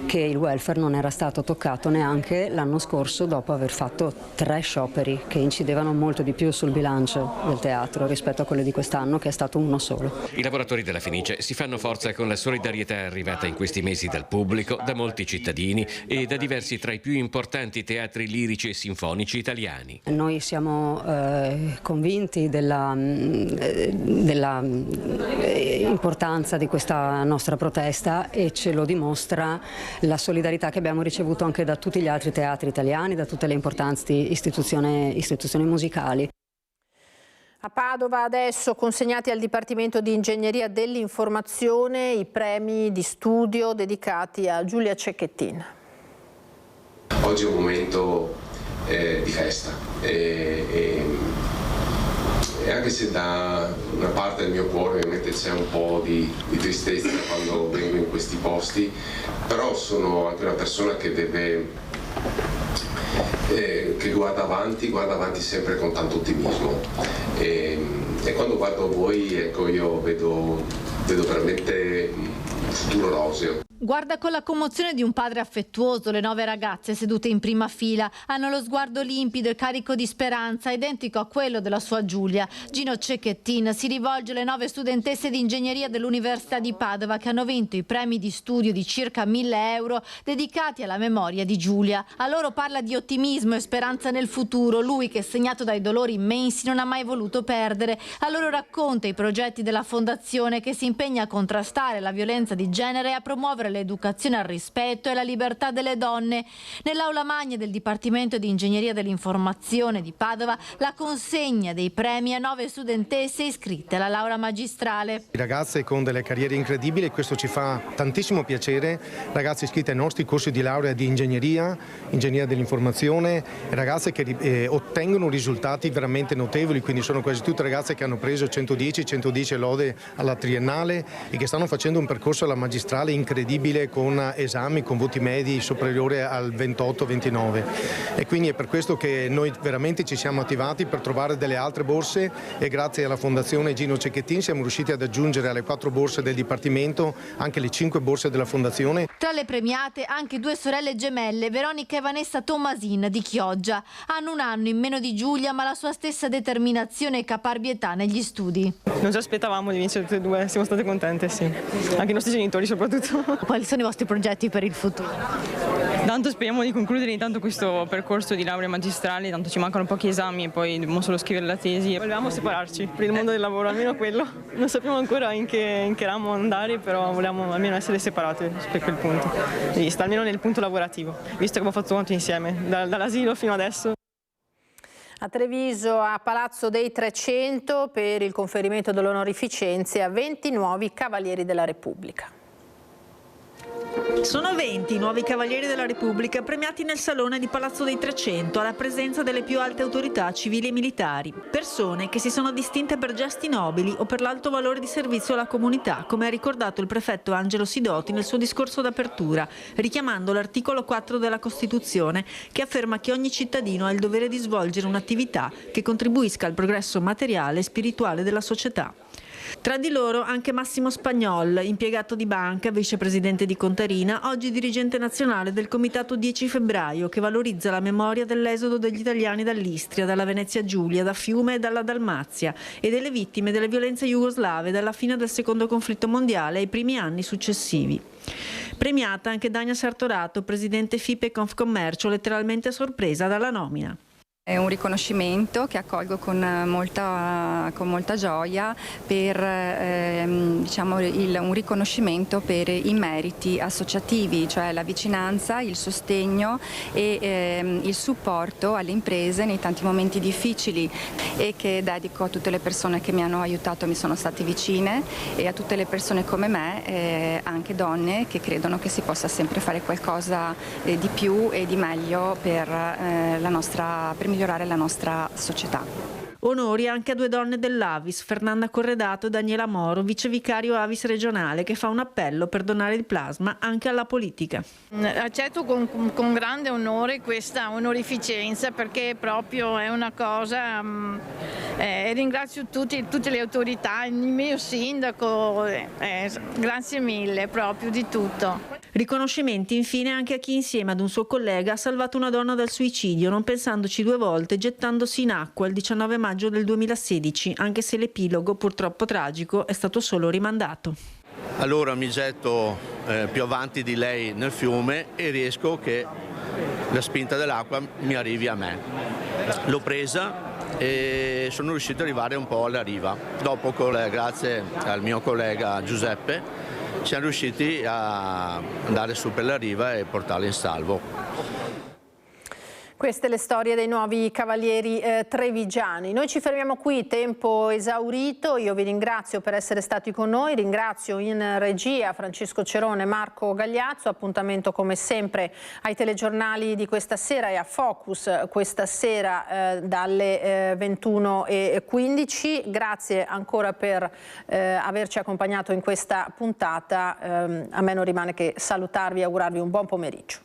che il welfare non era stato toccato neanche l'anno scorso dopo aver fatto 3 scioperi che incidevano molto di più sul bilancio del teatro rispetto a quello di quest'anno che è stato uno solo. I lavoratori della Fenice si fanno forza con la solidarietà arrivata in questi mesi dal pubblico, da molti cittadini e da diversi tra i più importanti teatri lirici e sinfonici italiani. Noi siamo convinti della importanza di questa nostra protesta e ce lo dimostra la solidarietà che abbiamo ricevuto anche da tutti gli altri teatri italiani, da tutte le importanti istituzioni musicali. A Padova adesso consegnati al Dipartimento di Ingegneria dell'Informazione i premi di studio dedicati a Giulia Cecchettin. Oggi è un momento di festa e anche se da una parte del mio cuore ovviamente c'è un po' di tristezza quando vengo in questi posti, però sono anche una persona che che guarda avanti sempre con tanto ottimismo e quando guardo voi, ecco, io vedo veramente un futuro roseo. Guarda con la commozione di un padre affettuoso le 9 ragazze sedute in prima fila. Hanno lo sguardo limpido e carico di speranza, identico a quello della sua Giulia. Gino Cecchettin si rivolge alle 9 studentesse di ingegneria dell'Università di Padova che hanno vinto i premi di studio di circa 1.000 euro dedicati alla memoria di Giulia. A loro parla di ottimismo e speranza nel futuro, lui che segnato dai dolori immensi non ha mai voluto perdere. A loro racconta i progetti della fondazione che si impegna a contrastare la violenza di genere e a promuovere l'educazione al rispetto e la libertà delle donne. Nell'aula magna del Dipartimento di Ingegneria dell'Informazione di Padova la consegna dei premi a 9 studentesse iscritte alla laurea magistrale. Ragazze con delle carriere incredibili, questo ci fa tantissimo piacere, ragazze iscritte ai nostri corsi di laurea di ingegneria dell'informazione, ragazze che ottengono risultati veramente notevoli, quindi sono quasi tutte ragazze che hanno preso 110 lode alla triennale e che stanno facendo un percorso alla magistrale incredibile con esami con voti medi superiori al 28-29 e quindi è per questo che noi veramente ci siamo attivati per trovare delle altre borse e grazie alla Fondazione Gino Cecchettin siamo riusciti ad aggiungere alle 4 borse del Dipartimento anche le 5 borse della Fondazione. Tra le premiate anche 2 sorelle gemelle, Veronica e Vanessa Tomasin di Chioggia. Hanno un anno in meno di Giulia ma la sua stessa determinazione e caparbietà negli studi. Non ci aspettavamo di vincere tutte e 2, siamo state contente, sì. Anche i nostri genitori soprattutto. Quali sono i vostri progetti per il futuro? Tanto speriamo di concludere intanto questo percorso di laurea magistrale, tanto ci mancano pochi esami e poi dobbiamo solo scrivere la tesi. Volevamo separarci per il mondo del lavoro, almeno quello. Non sappiamo ancora in che ramo andare, però volevamo almeno essere separate per quel punto di vista, almeno nel punto lavorativo, visto che abbiamo fatto tanto insieme, dall'asilo fino adesso. A Treviso, a Palazzo dei 300, per il conferimento dell'onorificenza a 20 nuovi Cavalieri della Repubblica. Sono 20 i nuovi Cavalieri della Repubblica premiati nel Salone di Palazzo dei 300 alla presenza delle più alte autorità civili e militari. Persone che si sono distinte per gesti nobili o per l'alto valore di servizio alla comunità, come ha ricordato il prefetto Angelo Sidoti nel suo discorso d'apertura, richiamando l'articolo 4 della Costituzione che afferma che ogni cittadino ha il dovere di svolgere un'attività che contribuisca al progresso materiale e spirituale della società. Tra di loro anche Massimo Spagnol, impiegato di banca, vicepresidente di Contarina, oggi dirigente nazionale del Comitato 10 febbraio, che valorizza la memoria dell'esodo degli italiani dall'Istria, dalla Venezia Giulia, da Fiume e dalla Dalmazia e delle vittime delle violenze jugoslave dalla fine del secondo conflitto mondiale ai primi anni successivi. Premiata anche Dania Sartorato, presidente FIPE e Confcommercio, letteralmente sorpresa dalla nomina. È un riconoscimento che accolgo con molta gioia per un riconoscimento per i meriti associativi, cioè la vicinanza, il sostegno e il supporto alle imprese nei tanti momenti difficili e che dedico a tutte le persone che mi hanno aiutato, mi sono state vicine e a tutte le persone come me, anche donne, che credono che si possa sempre fare qualcosa di più e di meglio per migliorare la nostra società. Onori anche a 2 donne dell'Avis, Fernanda Corredato e Daniela Moro, vicevicario Avis regionale, che fa un appello per donare il plasma anche alla politica. Accetto con grande onore questa onorificenza perché proprio è una cosa ringrazio tutte le autorità, il mio sindaco, grazie mille proprio di tutto. Riconoscimenti infine anche a chi insieme ad un suo collega ha salvato una donna dal suicidio, non pensandoci due volte, gettandosi in acqua il 19 maggio del 2016, anche se l'epilogo, purtroppo tragico, è stato solo rimandato. Allora mi getto più avanti di lei nel fiume e riesco che la spinta dell'acqua mi arrivi a me. L'ho presa e sono riuscito ad arrivare un po' alla riva. Dopo, grazie al mio collega Giuseppe, siamo riusciti a andare su per la riva e portarla in salvo. Queste le storie dei nuovi cavalieri trevigiani. Noi ci fermiamo qui, tempo esaurito. Io vi ringrazio per essere stati con noi, ringrazio in regia Francesco Cerone e Marco Gagliazzo. Appuntamento come sempre ai telegiornali di questa sera e a Focus questa sera dalle 21:15. Grazie ancora per averci accompagnato in questa puntata. A me non rimane che salutarvi e augurarvi un buon pomeriggio.